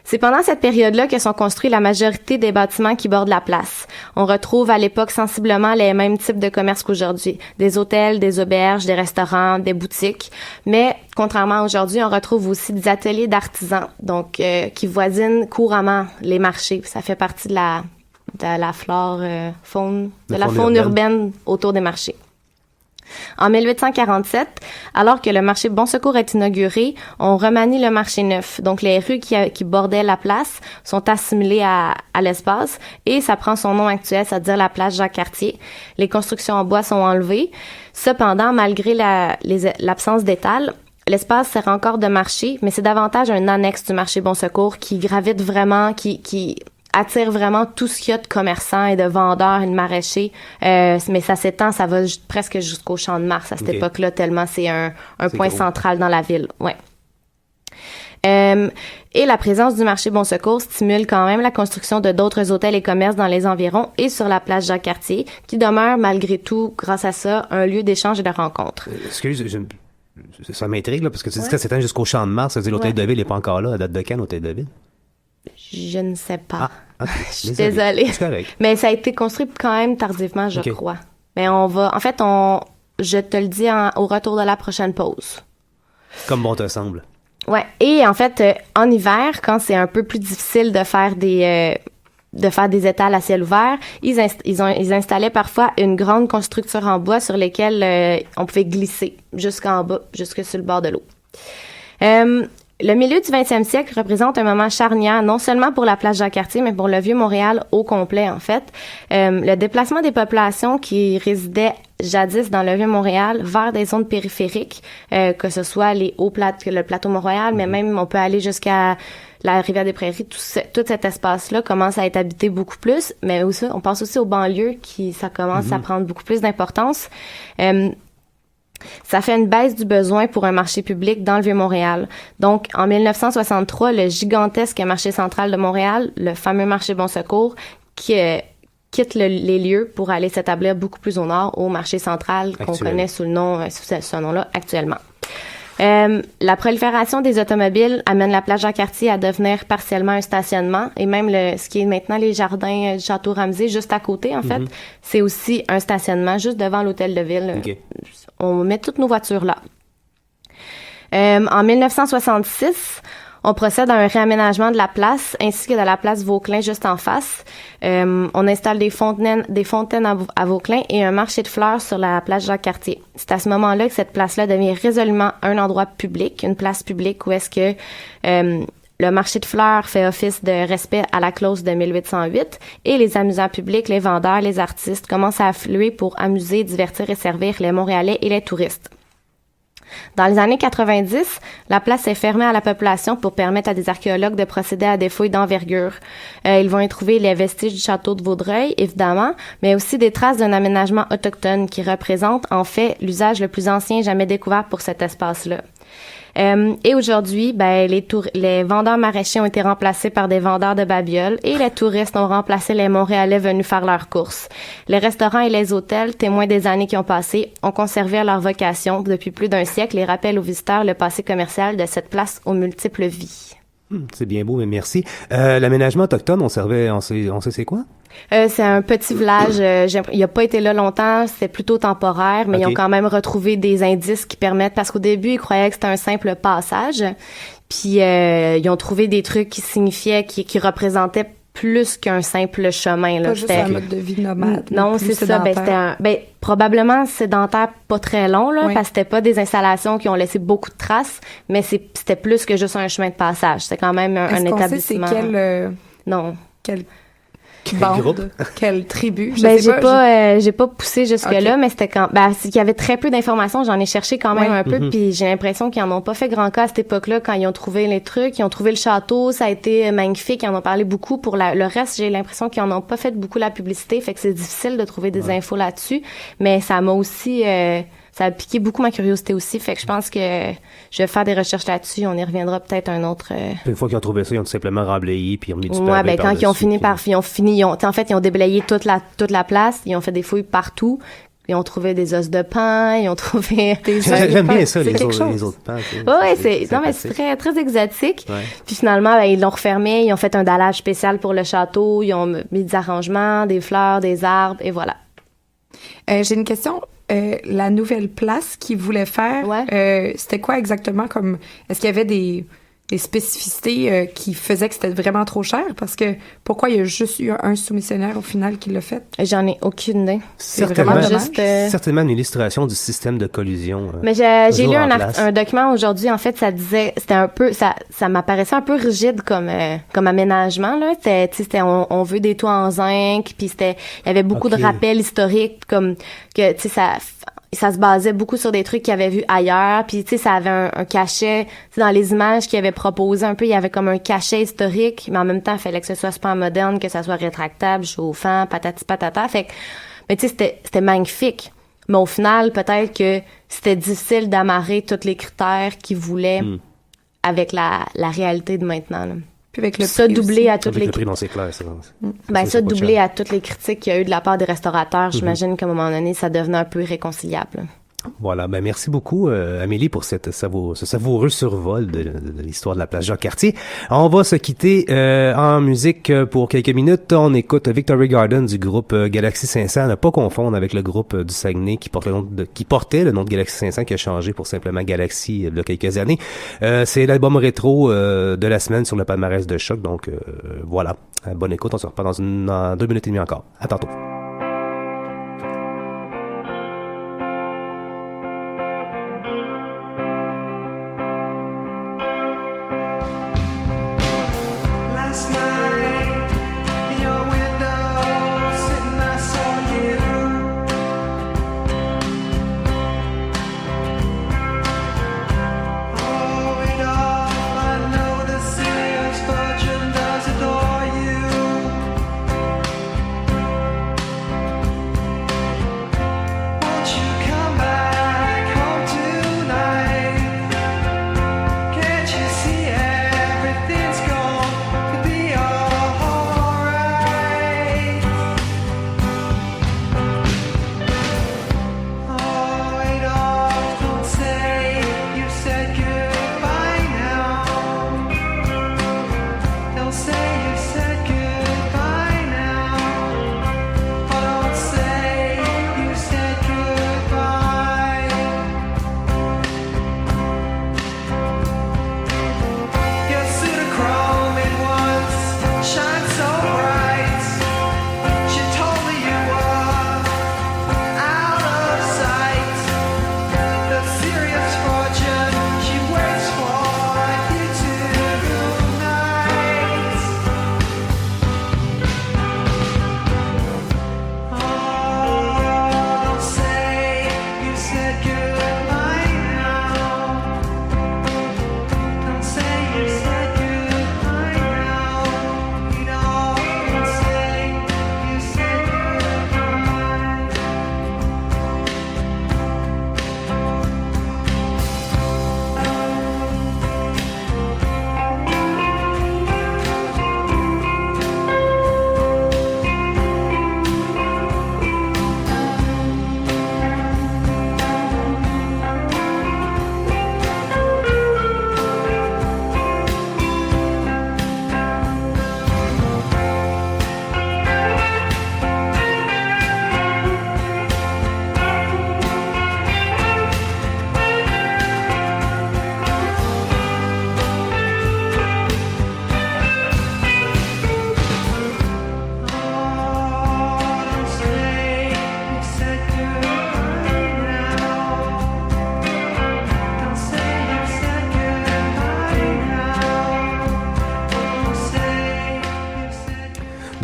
C'est pendant cette période-là que sont construits la majorité des bâtiments qui bordent la place. On retrouve à l'époque sensiblement les mêmes types de commerces qu'aujourd'hui. Des hôtels, des auberges, des restaurants, des boutiques. Mais, contrairement à aujourd'hui, on retrouve aussi des ateliers d'artisans, donc qui voisinent couramment les marchés. Ça fait partie de la flore, faune, de la faune urbaine autour des marchés. En 1847, alors que le marché Bon Secours est inauguré, on remanie le marché neuf. Donc, les rues qui bordaient la place sont assimilées à l'espace et ça prend son nom actuel, c'est-à-dire la place Jacques-Cartier. Les constructions en bois sont enlevées. Cependant, malgré l'absence d'étal, l'espace sert encore de marché, mais c'est davantage un annexe du marché Bon Secours qui gravite vraiment, qui attire vraiment tout ce qu'il y a de commerçants et de vendeurs et de maraîchers. Mais ça s'étend, ça va presque jusqu'au Champ de Mars à cette époque-là, tellement c'est un point central dans la ville. Ouais. Et la présence du marché Bon Secours stimule quand même la construction de d'autres hôtels et commerces dans les environs et sur la place Jacques-Cartier, qui demeure malgré tout, grâce à ça, un lieu d'échange et de rencontre. Excuse, ça m'intrigue, là, parce que tu dis que ça s'étend jusqu'au Champ de Mars, ça veut dire l'hôtel de ville n'est pas encore là. À date de quand, l'hôtel de ville? Je ne sais pas. Okay. Je suis désolée. C'est correct. Mais ça a été construit quand même tardivement, je crois. Mais je te le dis au retour de la prochaine pause. Comme bon te semble. Ouais. Et en fait, en hiver, quand c'est un peu plus difficile de faire des étals à ciel ouvert, ils installaient parfois une grande construction en bois sur lesquelles on pouvait glisser jusqu'en bas, jusque sur le bord de l'eau. Le milieu du 20e siècle représente un moment charnière, non seulement pour la place Jacques-Cartier, mais pour le Vieux-Montréal au complet, en fait. Le déplacement des populations qui résidaient jadis dans le Vieux-Montréal vers des zones périphériques, que ce soit le plateau Mont-Royal, mais même on peut aller jusqu'à la Rivière-des-Prairies, tout cet espace-là commence à être habité beaucoup plus, mais aussi, on pense aussi aux banlieues ça commence à prendre beaucoup plus d'importance. Ça fait une baisse du besoin pour un marché public dans le Vieux-Montréal. Donc, en 1963, le gigantesque marché central de Montréal, le fameux marché Bon Secours, qui quitte les lieux pour aller s'établir beaucoup plus au nord, au marché central qu'on connaît sous ce nom-là actuellement. La prolifération des automobiles amène la place Jacques-Cartier à devenir partiellement un stationnement et même ce qui est maintenant les jardins du Château Ramsay juste à côté, en fait, c'est aussi un stationnement juste devant l'hôtel de ville. On met toutes nos voitures là. En 1966, on procède à un réaménagement de la place ainsi que de la place Vauquelin juste en face. On installe des fontaines à Vauquelin et un marché de fleurs sur la place Jacques-Cartier. C'est à ce moment-là que cette place-là devient résolument un endroit public, une place publique où est-ce que le marché de fleurs fait office de respect à la clause de 1808 et les amusants publics, les vendeurs, les artistes commencent à affluer pour amuser, divertir et servir les Montréalais et les touristes. Dans les années 90, la place est fermée à la population pour permettre à des archéologues de procéder à des fouilles d'envergure. Ils vont y trouver les vestiges du château de Vaudreuil, évidemment, mais aussi des traces d'un aménagement autochtone qui représente, en fait, l'usage le plus ancien jamais découvert pour cet espace-là. Et aujourd'hui, les vendeurs maraîchers ont été remplacés par des vendeurs de babioles et les touristes ont remplacé les Montréalais venus faire leurs courses. Les restaurants et les hôtels, témoins des années qui ont passé, ont conservé leur vocation depuis plus d'un siècle et rappellent aux visiteurs le passé commercial de cette place aux multiples vies. C'est bien beau, mais merci. L'aménagement autochtone, on sait c'est quoi? C'est un petit village. Il a pas été là longtemps. C'était plutôt temporaire, mais ils ont quand même retrouvé des indices qui permettent. Parce qu'au début, ils croyaient que c'était un simple passage. Puis ils ont trouvé des trucs qui signifiaient, qui représentaient plus qu'un simple chemin. Là. Pas juste un mode de vie nomade. Non, c'est ça. C'était probablement sédentaire, pas très long, là, parce que c'était pas des installations qui ont laissé beaucoup de traces, mais c'était plus que juste un chemin de passage. C'était quand même un établissement. Sait c'est quel... Non. Quel bande, quelle tribu? J'ai pas poussé jusque-là, mais c'était il y avait très peu d'informations, j'en ai cherché quand même un peu, puis j'ai l'impression qu'ils en ont pas fait grand cas à cette époque-là quand ils ont trouvé les trucs, ils ont trouvé le château, ça a été magnifique, ils en ont parlé beaucoup. Pour le reste, j'ai l'impression qu'ils en ont pas fait beaucoup la publicité, fait que c'est difficile de trouver des infos là-dessus, mais ça m'a aussi ça a piqué beaucoup ma curiosité aussi, fait que je pense que je vais faire des recherches là-dessus, on y reviendra peut-être un autre... Une fois qu'ils ont trouvé ça, ils ont tout simplement remblayé, puis ils ont mis du pavé quand par-dessus, ils ont fini ils ont déblayé toute la place, ils ont fait des fouilles partout, ils ont trouvé des os de paon, ils ont trouvé des J'aime bien ça, les autres pans. Ouais, c'est très, très exotique. Ouais. Puis finalement, ils l'ont refermé, ils ont fait un dallage spécial pour le château, ils ont mis des arrangements, des fleurs, des arbres, et voilà. J'ai une question. La nouvelle place qu'ils voulaient faire, c'était quoi exactement comme... Est-ce qu'il y avait des spécificités qui faisaient que c'était vraiment trop cher? Parce que pourquoi il y a juste eu un soumissionnaire au final qui l'a fait? J'en ai aucune idée. Certainement une illustration du système de collusion. Mais j'ai lu un document aujourd'hui, en fait, ça disait, c'était un peu, ça m'apparaissait un peu rigide comme aménagement, là. C'était on veut des toits en zinc, puis il y avait beaucoup de rappels historiques, comme que, tu sais, ça se basait beaucoup sur des trucs qu'ils avaient vus ailleurs, puis tu sais ça avait un cachet, dans les images qu'ils avaient proposé un peu, il y avait comme un cachet historique, mais en même temps il fallait que ce soit super moderne, que ça soit rétractable, chauffant, patati patata, fait que mais tu sais c'était magnifique, mais au final peut-être que c'était difficile d'amarrer tous les critères qu'ils voulaient avec la réalité de maintenant, là. Puis avec le ça doublé à toutes les prix dans c'est clair, ça doublé à toutes les critiques qu'il y a eu de la part des restaurateurs, j'imagine qu'à un moment donné ça devenait un peu irréconciliable. Voilà, merci beaucoup Amélie pour ce savoureux survol de l'histoire de la place Jacques-Cartier. On va se quitter en musique pour quelques minutes. On écoute Victory Garden du groupe Galaxy 500, ne pas confondre avec le groupe du Saguenay qui portait le nom de Galaxy 500 qui a changé pour simplement Galaxy il y a quelques années. C'est l'album rétro de la semaine sur le palmarès de Choc, donc voilà. Bonne écoute, on se reprend dans 2 minutes et demie encore. À tantôt.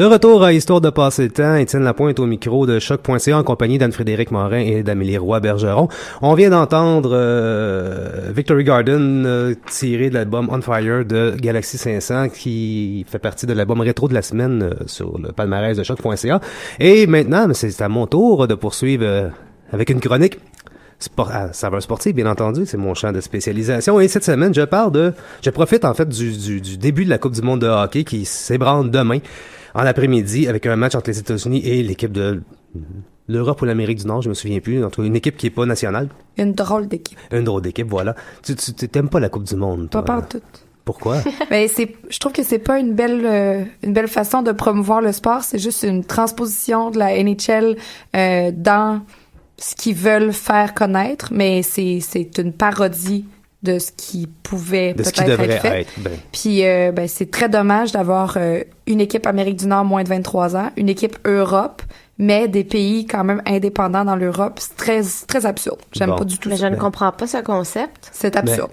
De retour à Histoire de passer le temps, Étienne Lapointe au micro de Choc.ca en compagnie d'Anne-Frédéric Morin et d'Amélie Roy-Bergeron. On vient d'entendre Victory Garden tiré de l'album On Fire de Galaxy 500 qui fait partie de l'album rétro de la semaine sur le palmarès de Choc.ca. Et maintenant, c'est à mon tour de poursuivre avec une chronique saveur sportive, bien entendu, c'est mon champ de spécialisation. Et cette semaine, je profite en fait du début de la Coupe du monde de hockey qui s'ébranle demain en après-midi avec un match entre les États-Unis et l'équipe de l'Europe ou l'Amérique du Nord, je me souviens plus, entre une équipe qui est pas nationale. Une drôle d'équipe. Une drôle d'équipe, voilà. Tu t'aimes pas la Coupe du monde, toi? Pas tout. Pourquoi? Je trouve que c'est pas une belle façon de promouvoir le sport, c'est juste une transposition de la NHL dans ce qu'ils veulent faire connaître, mais c'est une parodie de ce qui pouvait peut-être être fait. Puis c'est très dommage d'avoir une équipe Amérique du Nord moins de 23 ans, une équipe Europe, mais des pays quand même indépendants dans l'Europe. C'est très, très absurde. J'aime pas du tout ça. Mais je ne comprends pas ce concept. C'est absurde.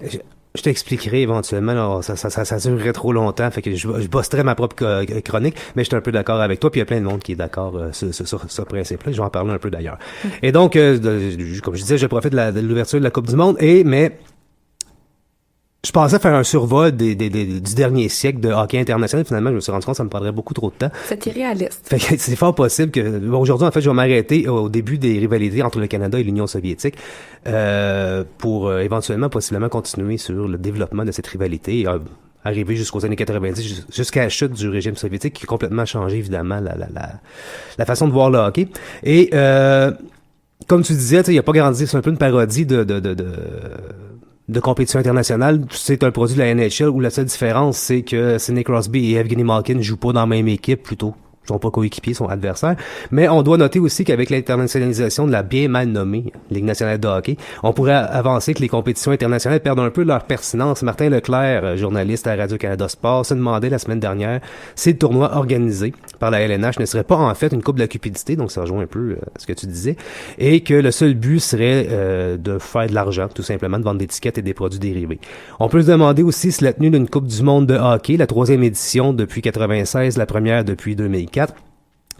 Je t'expliquerai éventuellement, alors ça durerait trop longtemps, fait que je bosserai ma propre chronique, mais je suis un peu d'accord avec toi, puis il y a plein de monde qui est d'accord sur ce principe-là, je vais en parler un peu d'ailleurs. Et donc, comme je disais, je profite de l'ouverture de la Coupe du monde, mais je pensais faire un survol du dernier siècle de hockey international. Finalement, je me suis rendu compte que ça me prendrait beaucoup trop de temps. C'est irréaliste. Fait que c'est fort possible que... aujourd'hui, en fait, je vais m'arrêter au début des rivalités entre le Canada et l'Union soviétique pour éventuellement, possiblement, continuer sur le développement de cette rivalité, arriver jusqu'aux années 90, jusqu'à la chute du régime soviétique, qui a complètement changé, évidemment, la façon de voir le hockey. Et comme tu disais, il n'y a pas grandi, c'est un peu une parodie de compétition internationale. C'est un produit de la NHL où la seule différence, c'est que Sidney Crosby et Evgeny Malkin jouent pas dans la même équipe, plutôt. Ils sont pas coéquipiers, sont adversaires. Mais on doit noter aussi qu'avec l'internationalisation de la bien mal nommée Ligue nationale de hockey, on pourrait avancer que les compétitions internationales perdent un peu leur pertinence. Martin Leclerc, journaliste à Radio-Canada Sport, se demandait la semaine dernière si le tournoi organisé par la LNH ne serait pas en fait une coupe de la cupidité, donc ça rejoint un peu ce que tu disais, et que le seul but serait de faire de l'argent, tout simplement, de vendre des tickets et des produits dérivés. On peut se demander aussi si la tenue d'une Coupe du monde de hockey, la 3e édition depuis 96, la première depuis 2004,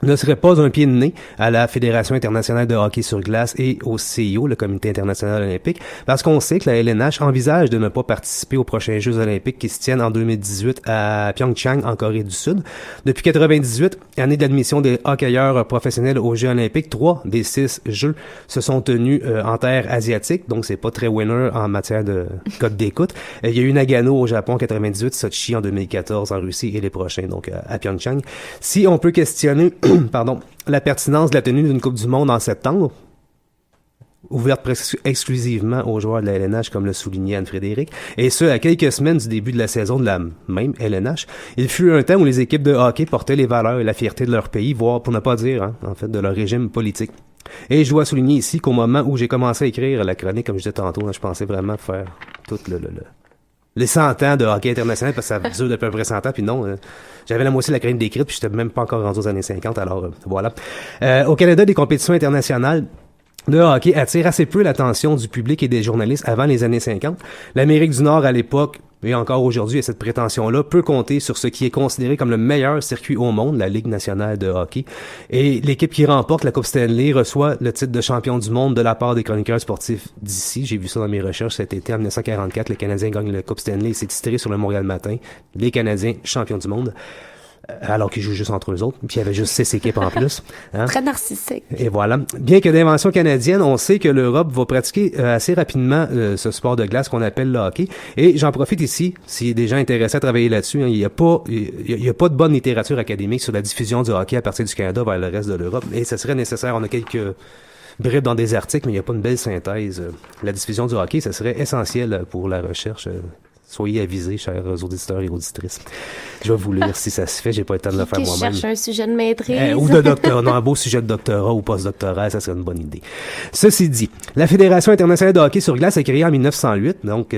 ne serait pas un pied de nez à la Fédération internationale de hockey sur glace et au CIO, le Comité international olympique, parce qu'on sait que la LNH envisage de ne pas participer aux prochains Jeux olympiques qui se tiennent en 2018 à Pyeongchang, en Corée du Sud. Depuis 98, année d'admission des hockeyeurs professionnels aux Jeux olympiques, 3 des 6 Jeux se sont tenus en terre asiatique, donc c'est pas très winner en matière de code d'écoute. Il y a eu Nagano au Japon en 98, Sochi en 2014 en Russie et les prochains, donc à Pyeongchang. Si on peut questionner la pertinence de la tenue d'une Coupe du monde en septembre, ouverte presque exclusivement aux joueurs de la LNH, comme le soulignait Anne-Frédéric, et ce, à quelques semaines du début de la saison de la même LNH. Il fut un temps où les équipes de hockey portaient les valeurs et la fierté de leur pays, voire, pour ne pas dire, en fait, de leur régime politique. Et je dois souligner ici qu'au moment où j'ai commencé à écrire la chronique, comme je disais tantôt, je pensais vraiment faire tout les 100 ans de hockey international, parce que ça dure depuis à peu près 100 ans, puis non, j'avais la moitié de la chronique décrite, puis j'étais même pas encore rendu aux années 50, alors voilà. Au Canada, des compétitions internationales de hockey attirent assez peu l'attention du public et des journalistes avant les années 50. L'Amérique du Nord, à l'époque, et encore aujourd'hui, à cette prétention-là, peut compter sur ce qui est considéré comme le meilleur circuit au monde, la Ligue nationale de hockey. Et l'équipe qui remporte la Coupe Stanley reçoit le titre de champion du monde de la part des chroniqueurs sportifs d'ici. J'ai vu ça dans mes recherches cet été, en 1944. Le Canadien gagne la Coupe Stanley. C'est titré sur le Montréal Matin. Les Canadiens champions du monde. Alors qu'ils jouent juste entre eux autres, puis il y avait juste 6 équipes en plus. Hein? Très narcissique. Et voilà. Bien que d'invention canadienne, on sait que l'Europe va pratiquer assez rapidement ce sport de glace qu'on appelle le hockey. Et j'en profite ici, s'il y a des gens intéressés à travailler là-dessus, hein, il y a pas de bonne littérature académique sur la diffusion du hockey à partir du Canada vers le reste de l'Europe. Et ce serait nécessaire. On a quelques bribes dans des articles, mais il n'y a pas une belle synthèse. La diffusion du hockey, ça serait essentiel pour la recherche. Soyez avisés, chers auditeurs et auditrices. Je vais vous lire si ça se fait. J'ai pas le temps de le faire moi-même. Je cherche un sujet de maîtrise. Ou de doctorat. Non, un beau sujet de doctorat ou post-doctorat, ça serait une bonne idée. Ceci dit, la Fédération internationale de hockey sur glace est créée en 1908, donc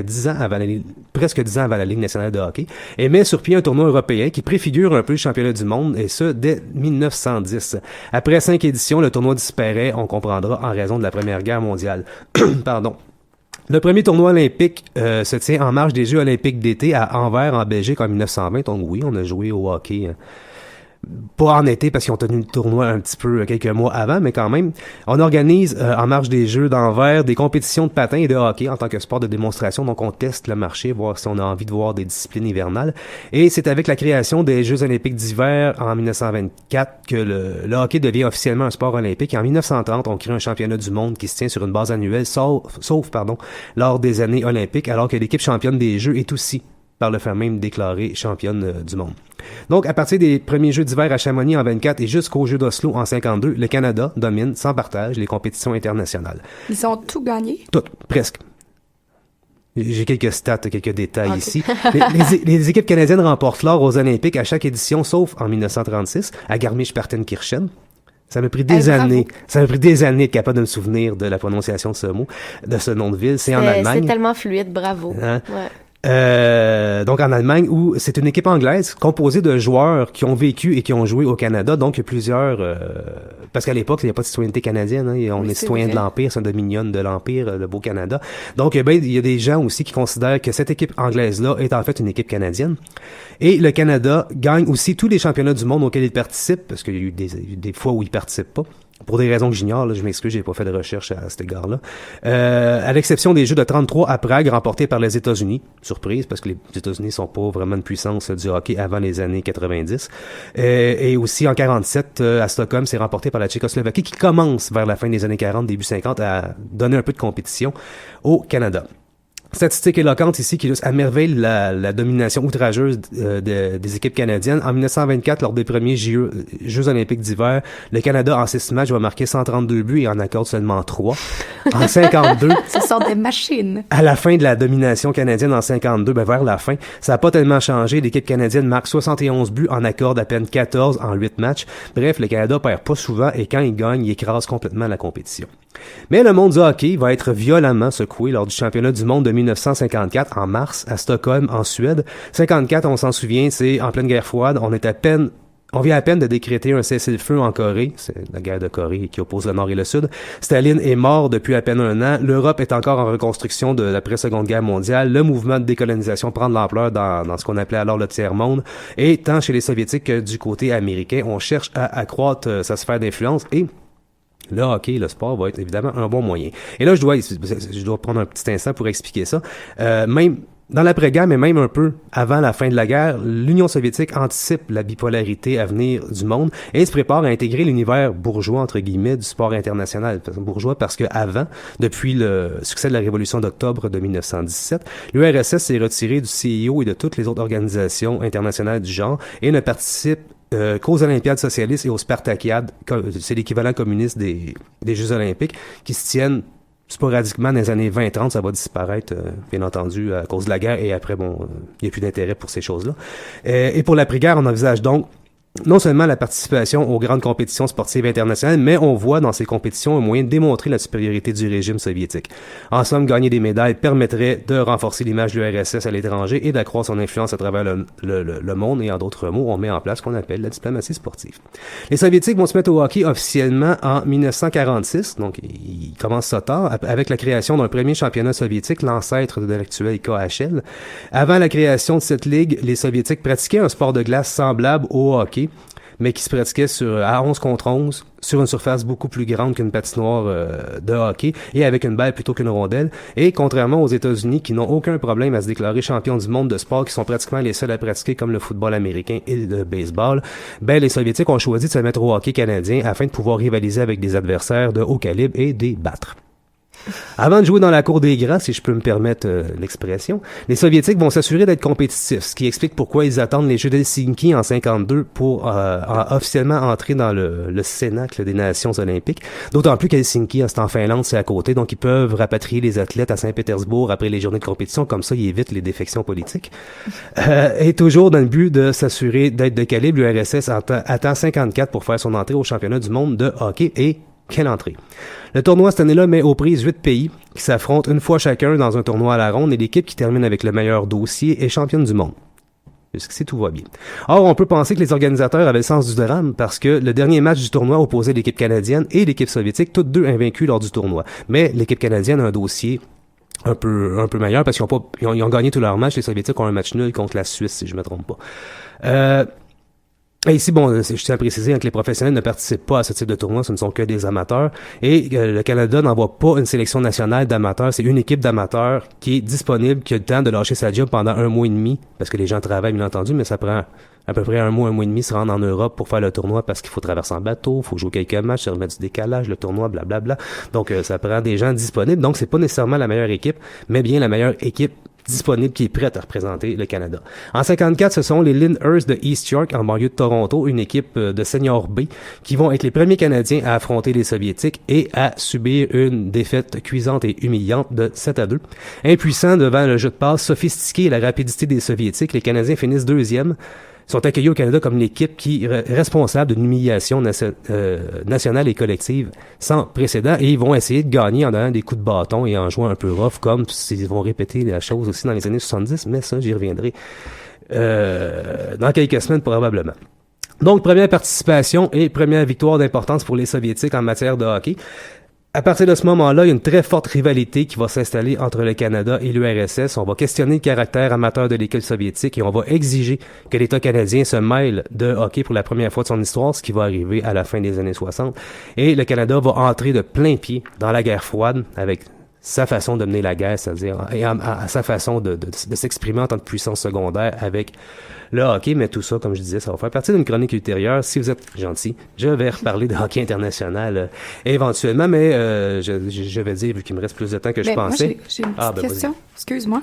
presque 10 ans avant la Ligue nationale de hockey, et met sur pied un tournoi européen qui préfigure un peu le championnat du monde, et ce, dès 1910. Après 5 éditions, le tournoi disparaît, on comprendra, en raison de la Première Guerre mondiale. Pardon. Le premier tournoi olympique se tient en marge des Jeux olympiques d'été à Anvers, en Belgique, en 1920. Donc oui, on a joué au hockey pas en été parce qu'ils ont tenu le tournoi un petit peu quelques mois avant, mais quand même, on organise en marge des Jeux d'Anvers des compétitions de patin et de hockey en tant que sport de démonstration. Donc on teste le marché, voir si on a envie de voir des disciplines hivernales. Et c'est avec la création des Jeux olympiques d'hiver en 1924 que le hockey devient officiellement un sport olympique. Et en 1930, on crée un championnat du monde qui se tient sur une base annuelle, sauf lors des années olympiques, alors que l'équipe championne des Jeux est aussi par le fait même déclarée championne du monde. Donc, à partir des premiers Jeux d'hiver à Chamonix en 24 et jusqu'aux Jeux d'Oslo en 52, le Canada domine sans partage les compétitions internationales. Ils ont tout gagné? Toutes, presque. J'ai quelques stats, quelques détails ici. Les équipes canadiennes remportent l'or aux Olympiques à chaque édition, sauf en 1936, à Garmisch-Partenkirchen. Ça m'a pris des années. Ça m'a pris des années d'être capable de me souvenir de la prononciation de ce mot, de ce nom de ville. C'est en Allemagne. C'est tellement fluide, bravo. Hein? Ouais. Donc en Allemagne, où c'est une équipe anglaise composée de joueurs qui ont vécu et qui ont joué au Canada. Donc il y a plusieurs... parce qu'à l'époque, il n'y a pas de citoyenneté canadienne. Hein, et on est citoyen de l'Empire, c'est un dominion de l'Empire, le beau Canada. Donc il y a des gens aussi qui considèrent que cette équipe anglaise-là est en fait une équipe canadienne. Et le Canada gagne aussi tous les championnats du monde auxquels il participe, parce qu'il y a eu des fois où il participe pas. Pour des raisons que j'ignore, là, je m'excuse, j'ai pas fait de recherche à cet égard-là. À l'exception des Jeux de 33 à Prague, remportés par les États-Unis. Surprise, parce que les États-Unis sont pas vraiment une puissance du hockey avant les années 90. Et aussi en 47, à Stockholm, c'est remporté par la Tchécoslovaquie, qui commence vers la fin des années 40, début 50, à donner un peu de compétition au Canada. Statistique éloquente ici qui illustre à merveille la domination outrageuse des équipes canadiennes. En 1924, lors des premiers Jeux olympiques d'hiver, le Canada, en 6 matchs, va marquer 132 buts et en accorde seulement 3. En 52... Ce sont des machines. À la fin de la domination canadienne en 52, vers la fin, ça n'a pas tellement changé. L'équipe canadienne marque 71 buts, en accorde à peine 14 en 8 matchs. Bref, le Canada perd pas souvent et quand il gagne, il écrase complètement la compétition. Mais le monde du hockey va être violemment secoué lors du championnat du monde de 1954 en mars à Stockholm en Suède. 54, on s'en souvient, c'est en pleine guerre froide. On vient à peine de décréter un cessez-le-feu en Corée. C'est la guerre de Corée qui oppose le Nord et le Sud. Staline est mort depuis à peine un an. L'Europe est encore en reconstruction de l'après-seconde guerre mondiale. Le mouvement de décolonisation prend de l'ampleur dans ce qu'on appelait alors le tiers-monde. Et tant chez les Soviétiques que du côté américain, on cherche à accroître sa sphère d'influence et le hockey, le sport va être évidemment un bon moyen. Et là, je dois prendre un petit instant pour expliquer ça. Même dans l'après-guerre, mais même un peu avant la fin de la guerre, l'Union soviétique anticipe la bipolarité à venir du monde et se prépare à intégrer l'univers bourgeois, entre guillemets, du sport international. Bourgeois parce que avant, depuis le succès de la Révolution d'octobre de 1917, l'URSS s'est retirée du CIO et de toutes les autres organisations internationales du genre et ne participe qu'aux Olympiades socialistes et aux Spartakiades, c'est l'équivalent communiste des Jeux olympiques, qui se tiennent sporadiquement dans les années 20-30, ça va disparaître, bien entendu, à cause de la guerre, et après, il n'y a plus d'intérêt pour ces choses-là. Et pour l'après-guerre, on envisage donc non seulement la participation aux grandes compétitions sportives internationales, mais on voit dans ces compétitions un moyen de démontrer la supériorité du régime soviétique. En somme, gagner des médailles permettrait de renforcer l'image de l'URSS à l'étranger et d'accroître son influence à travers le monde. Et en d'autres mots, on met en place ce qu'on appelle la diplomatie sportive. Les Soviétiques vont se mettre au hockey officiellement en 1946, donc ils commencent ça tard, avec la création d'un premier championnat soviétique, l'ancêtre de l'actuel KHL. Avant la création de cette ligue, les Soviétiques pratiquaient un sport de glace semblable au hockey, mais qui se pratiquait à 11 contre 11, sur une surface beaucoup plus grande qu'une patinoire de hockey, et avec une balle plutôt qu'une rondelle. Et contrairement aux États-Unis, qui n'ont aucun problème à se déclarer champions du monde de sport, qui sont pratiquement les seuls à pratiquer comme le football américain et le baseball, les Soviétiques ont choisi de se mettre au hockey canadien afin de pouvoir rivaliser avec des adversaires de haut calibre et des battre. Avant de jouer dans la cour des grands, si je peux me permettre l'expression, les Soviétiques vont s'assurer d'être compétitifs, ce qui explique pourquoi ils attendent les Jeux d'Helsinki en 52 pour officiellement entrer dans le Cénacle des Nations olympiques. D'autant plus qu'Helsinki, c'est en Finlande, c'est à côté, donc ils peuvent rapatrier les athlètes à Saint-Pétersbourg après les journées de compétition, comme ça ils évitent les défections politiques. Et toujours dans le but de s'assurer d'être de calibre, l'URSS attend 54 pour faire son entrée au championnat du monde de hockey et quelle entrée. Le tournoi cette année-là met aux prises 8 pays qui s'affrontent une fois chacun dans un tournoi à la ronde et l'équipe qui termine avec le meilleur dossier est championne du monde. Jusqu'ici, tout va bien. Or, on peut penser que les organisateurs avaient le sens du drame parce que le dernier match du tournoi opposait l'équipe canadienne et l'équipe soviétique, toutes deux invaincues lors du tournoi. Mais l'équipe canadienne a un dossier un peu meilleur parce qu'ils ont gagné tous leurs matchs. Les Soviétiques ont un match nul contre la Suisse, si je me trompe pas. Et ici, bon, je tiens à préciser que les professionnels ne participent pas à ce type de tournoi, ce ne sont que des amateurs. Et le Canada n'envoie pas une sélection nationale d'amateurs, c'est une équipe d'amateurs qui est disponible, qui a le temps de lâcher sa job pendant 1 mois et demi, parce que les gens travaillent, bien entendu, mais ça prend à peu près 1 mois et demi se rendre en Europe pour faire le tournoi parce qu'il faut traverser en bateau, il faut jouer quelques matchs, se remettre du décalage, le tournoi, blablabla. Donc, ça prend des gens disponibles. Donc, c'est pas nécessairement la meilleure équipe, mais bien la meilleure équipe disponible qui est prête à représenter le Canada. En 54, ce sont les Lyndhurst de East York, en banlieue de Toronto, une équipe de senior B, qui vont être les premiers Canadiens à affronter les Soviétiques et à subir une défaite cuisante et humiliante de 7-2. Impuissants devant le jeu de passe sophistiqué et la rapidité des Soviétiques, les Canadiens finissent 2e. Sont accueillis au Canada comme l'équipe qui est responsable d'une humiliation nationale et collective sans précédent, et ils vont essayer de gagner en donnant des coups de bâton et en jouant un peu rough, comme ils vont répéter la chose aussi dans les années 70, mais ça, j'y reviendrai dans quelques semaines probablement. Donc, première participation et première victoire d'importance pour les Soviétiques en matière de hockey. À partir de ce moment-là, il y a une très forte rivalité qui va s'installer entre le Canada et l'URSS. On va questionner le caractère amateur de l'équipe soviétique et on va exiger que l'État canadien se mêle de hockey pour la première fois de son histoire, ce qui va arriver à la fin des années 60. Et le Canada va entrer de plein pied dans la guerre froide avec sa façon de mener la guerre, c'est-à-dire à sa façon de s'exprimer en tant que puissance secondaire avec le hockey, mais tout ça, comme je disais, ça va faire partie d'une chronique ultérieure. Si vous êtes gentil, je vais reparler de hockey international éventuellement, mais je vais dire, vu qu'il me reste plus de temps que je pensais. Moi, j'ai une petite question, excuse-moi.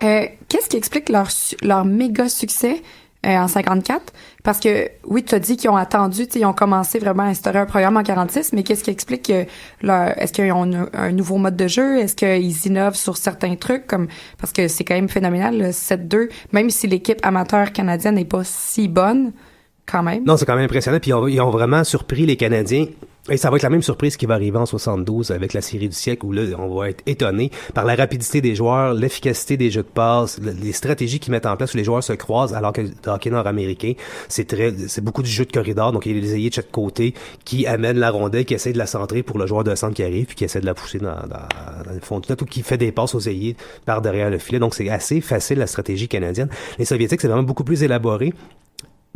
Qu'est-ce qui explique leur méga succès en 54? Parce que, oui, tu as dit qu'ils ont attendu, ils ont commencé vraiment à instaurer un programme en 46, mais qu'est-ce qui explique que est-ce qu'ils ont un nouveau mode de jeu? Est-ce qu'ils innovent sur certains trucs? Parce que c'est quand même phénoménal, le 7-2, même si l'équipe amateur canadienne n'est pas si bonne, quand même. Non, c'est quand même impressionnant, puis ils ont vraiment surpris les Canadiens. Et ça va être la même surprise qui va arriver en 72 avec la série du siècle, où là, on va être étonné par la rapidité des joueurs, l'efficacité des jeux de passe, les stratégies qu'ils mettent en place où les joueurs se croisent, alors que le hockey nord-américain, c'est beaucoup du jeu de corridor, donc il y a les ailiers de chaque côté qui amènent la rondelle, qui essaie de la centrer pour le joueur de centre qui arrive, puis qui essaie de la pousser dans le fond du net, ou qui fait des passes aux ailiers par derrière le filet. Donc c'est assez facile, la stratégie canadienne. Les Soviétiques, c'est vraiment beaucoup plus élaboré.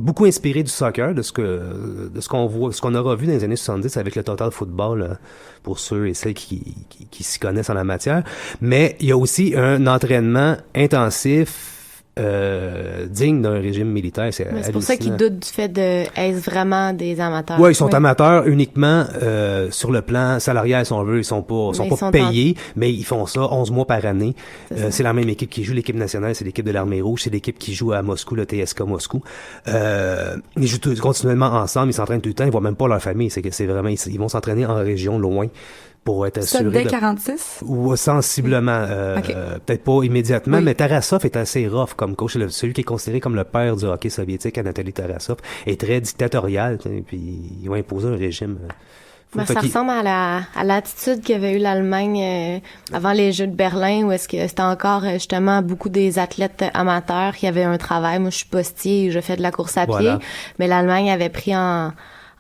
Beaucoup inspiré du soccer, de ce qu'on voit, ce qu'on aura vu dans les années 70 avec le total football, pour ceux et celles qui s'y connaissent en la matière. Mais il y a aussi un entraînement intensif, digne d'un régime militaire. C'est pour ça qu'ils doutent du fait de est-ce vraiment des amateurs. Ouais, ils sont amateurs uniquement sur le plan salarial, si on veut. Ils sont pas payés, mais ils font ça 11 mois par année. C'est la même équipe qui joue, l'équipe nationale, c'est l'équipe de l'Armée rouge, c'est l'équipe qui joue à Moscou, le TSK Moscou. Ils jouent continuellement ensemble, ils s'entraînent tout le temps, ils voient même pas leur famille. C'est vraiment, ils vont s'entraîner en région, loin, pour être assuré. Ça, dès 46? Ou sensiblement. Okay. Peut-être pas immédiatement, oui. Mais Tarasov est assez rough comme coach. Celui qui est considéré comme le père du hockey soviétique, Anatoly Tarasov, est très dictatorial, puis ils vont imposer un régime. Ça ressemble à l'attitude qu'avait eu l'Allemagne avant les Jeux de Berlin, où est-ce que c'était encore justement beaucoup des athlètes amateurs qui avaient un travail. Moi, je suis postier, je fais de la course à pied, mais l'Allemagne avait pris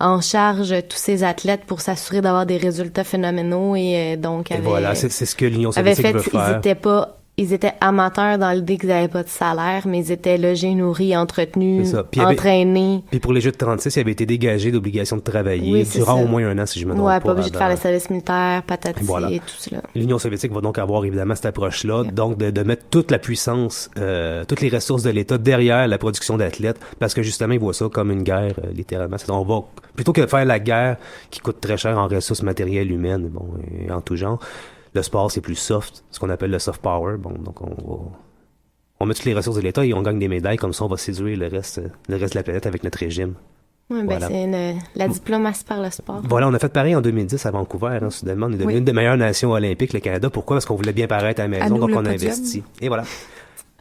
en charge tous ces athlètes pour s'assurer d'avoir des résultats phénoménaux et donc voilà, c'est ce que l'Union soviétique veut faire. Ils étaient amateurs dans l'idée qu'ils n'avaient pas de salaire, mais ils étaient logés, nourris, entretenus, entraînés. Puis pour les Jeux de 36, ils avaient été dégagés d'obligation de travailler durant au moins 1 an, si je me trompe pas. Ouais, pas obligé de faire le service militaire, patati et tout cela. L'Union soviétique va donc avoir évidemment cette approche-là, donc de mettre toute la puissance, toutes les ressources de l'État derrière la production d'athlètes, parce que justement, ils voient ça comme une guerre, littéralement. On va, plutôt que de faire la guerre qui coûte très cher en ressources matérielles humaines, et en tout genre, le sport, c'est plus soft, ce qu'on appelle le soft power. Bon, donc on met toutes les ressources de l'État et on gagne des médailles, comme ça on va séduire le reste de la planète avec notre régime. Oui, voilà. C'est la diplomatie par le sport. Voilà, on a fait pareil en 2010 à Vancouver, soudainement. On est devenu une des meilleures nations olympiques, le Canada. Pourquoi? Parce qu'on voulait bien paraître à la maison, donc on a investi. Et voilà.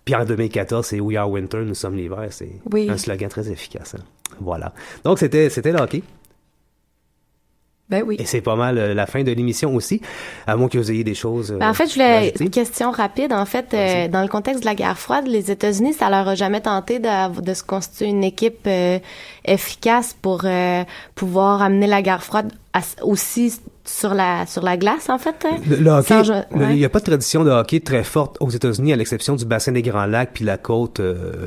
Puis en 2014, c'est We Are Winter, nous sommes l'hiver. C'est un slogan très efficace. Voilà. Donc c'était le hockey. Ben oui. Et c'est pas mal la fin de l'émission aussi, à moins que vous ayez des choses. En fait, je voulais une question rapide. En fait, dans le contexte de la guerre froide, les États-Unis, ça leur a jamais tenté de se constituer une équipe efficace pour pouvoir amener la guerre froide aussi sur la glace, en fait. Le hockey, il n'y a pas de tradition de hockey très forte aux États-Unis, à l'exception du bassin des Grands Lacs puis la côte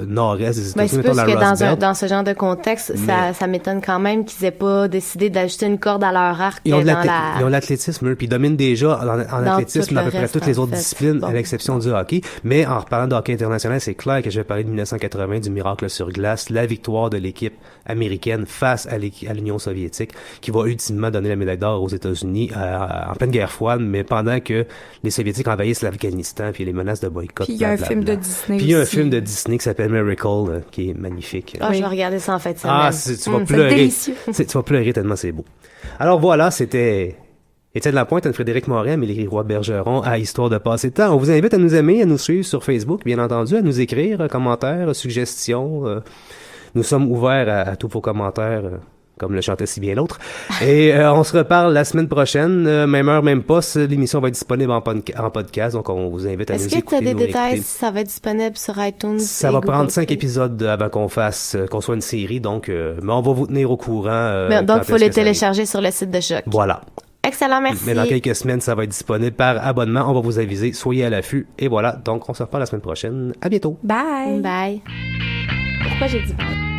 nord-est des États-Unis. C'est plus que dans ce genre de contexte, ça m'étonne quand même qu'ils aient pas décidé d'ajouter une corde à leur arc. Ils ont l'athlétisme, puis ils dominent déjà en athlétisme dans à peu près toutes les autres disciplines, à l'exception du hockey. Mais en reparlant de hockey international, c'est clair que je vais parler de 1980, du miracle sur glace, la victoire de l'équipe américaine face à l'Union soviétique, qui va ultimement donner la médaille d'or aux États-Unis en pleine guerre froide, mais pendant que les Soviétiques envahissent l'Afghanistan, puis les menaces de boycott. Puis il y a un film de Disney. Puis il y a un film de Disney qui s'appelle Miracle, qui est magnifique. Je vais regarder ça en fait. Tu vas pleurer. Tu vas pleurer tellement c'est beau. Alors voilà, c'était Étienne Lapointe, Anne-Frédérique Morin, Amélie Roy-Bergeron à Histoire de passer le temps. On vous invite à nous aimer, à nous suivre sur Facebook, bien entendu, à nous écrire commentaires, suggestions. Nous sommes ouverts à tous vos commentaires. Comme le chantait si bien l'autre. Et on se reparle la semaine prochaine, même heure, même poste. L'émission va être disponible en podcast, donc on vous invite à nous écouter. Est-ce que tu as des détails si ça va être disponible sur iTunes? Ça va prendre 5 épisodes avant qu'on soit une série, donc mais on va vous tenir au courant. Donc, il faut les télécharger sur le site de Choc. Voilà. Excellent, merci. Mais dans quelques semaines, ça va être disponible par abonnement. On va vous aviser, soyez à l'affût. Et voilà, donc on se reparle la semaine prochaine. À bientôt. Bye. Bye. Pourquoi j'ai dit bye?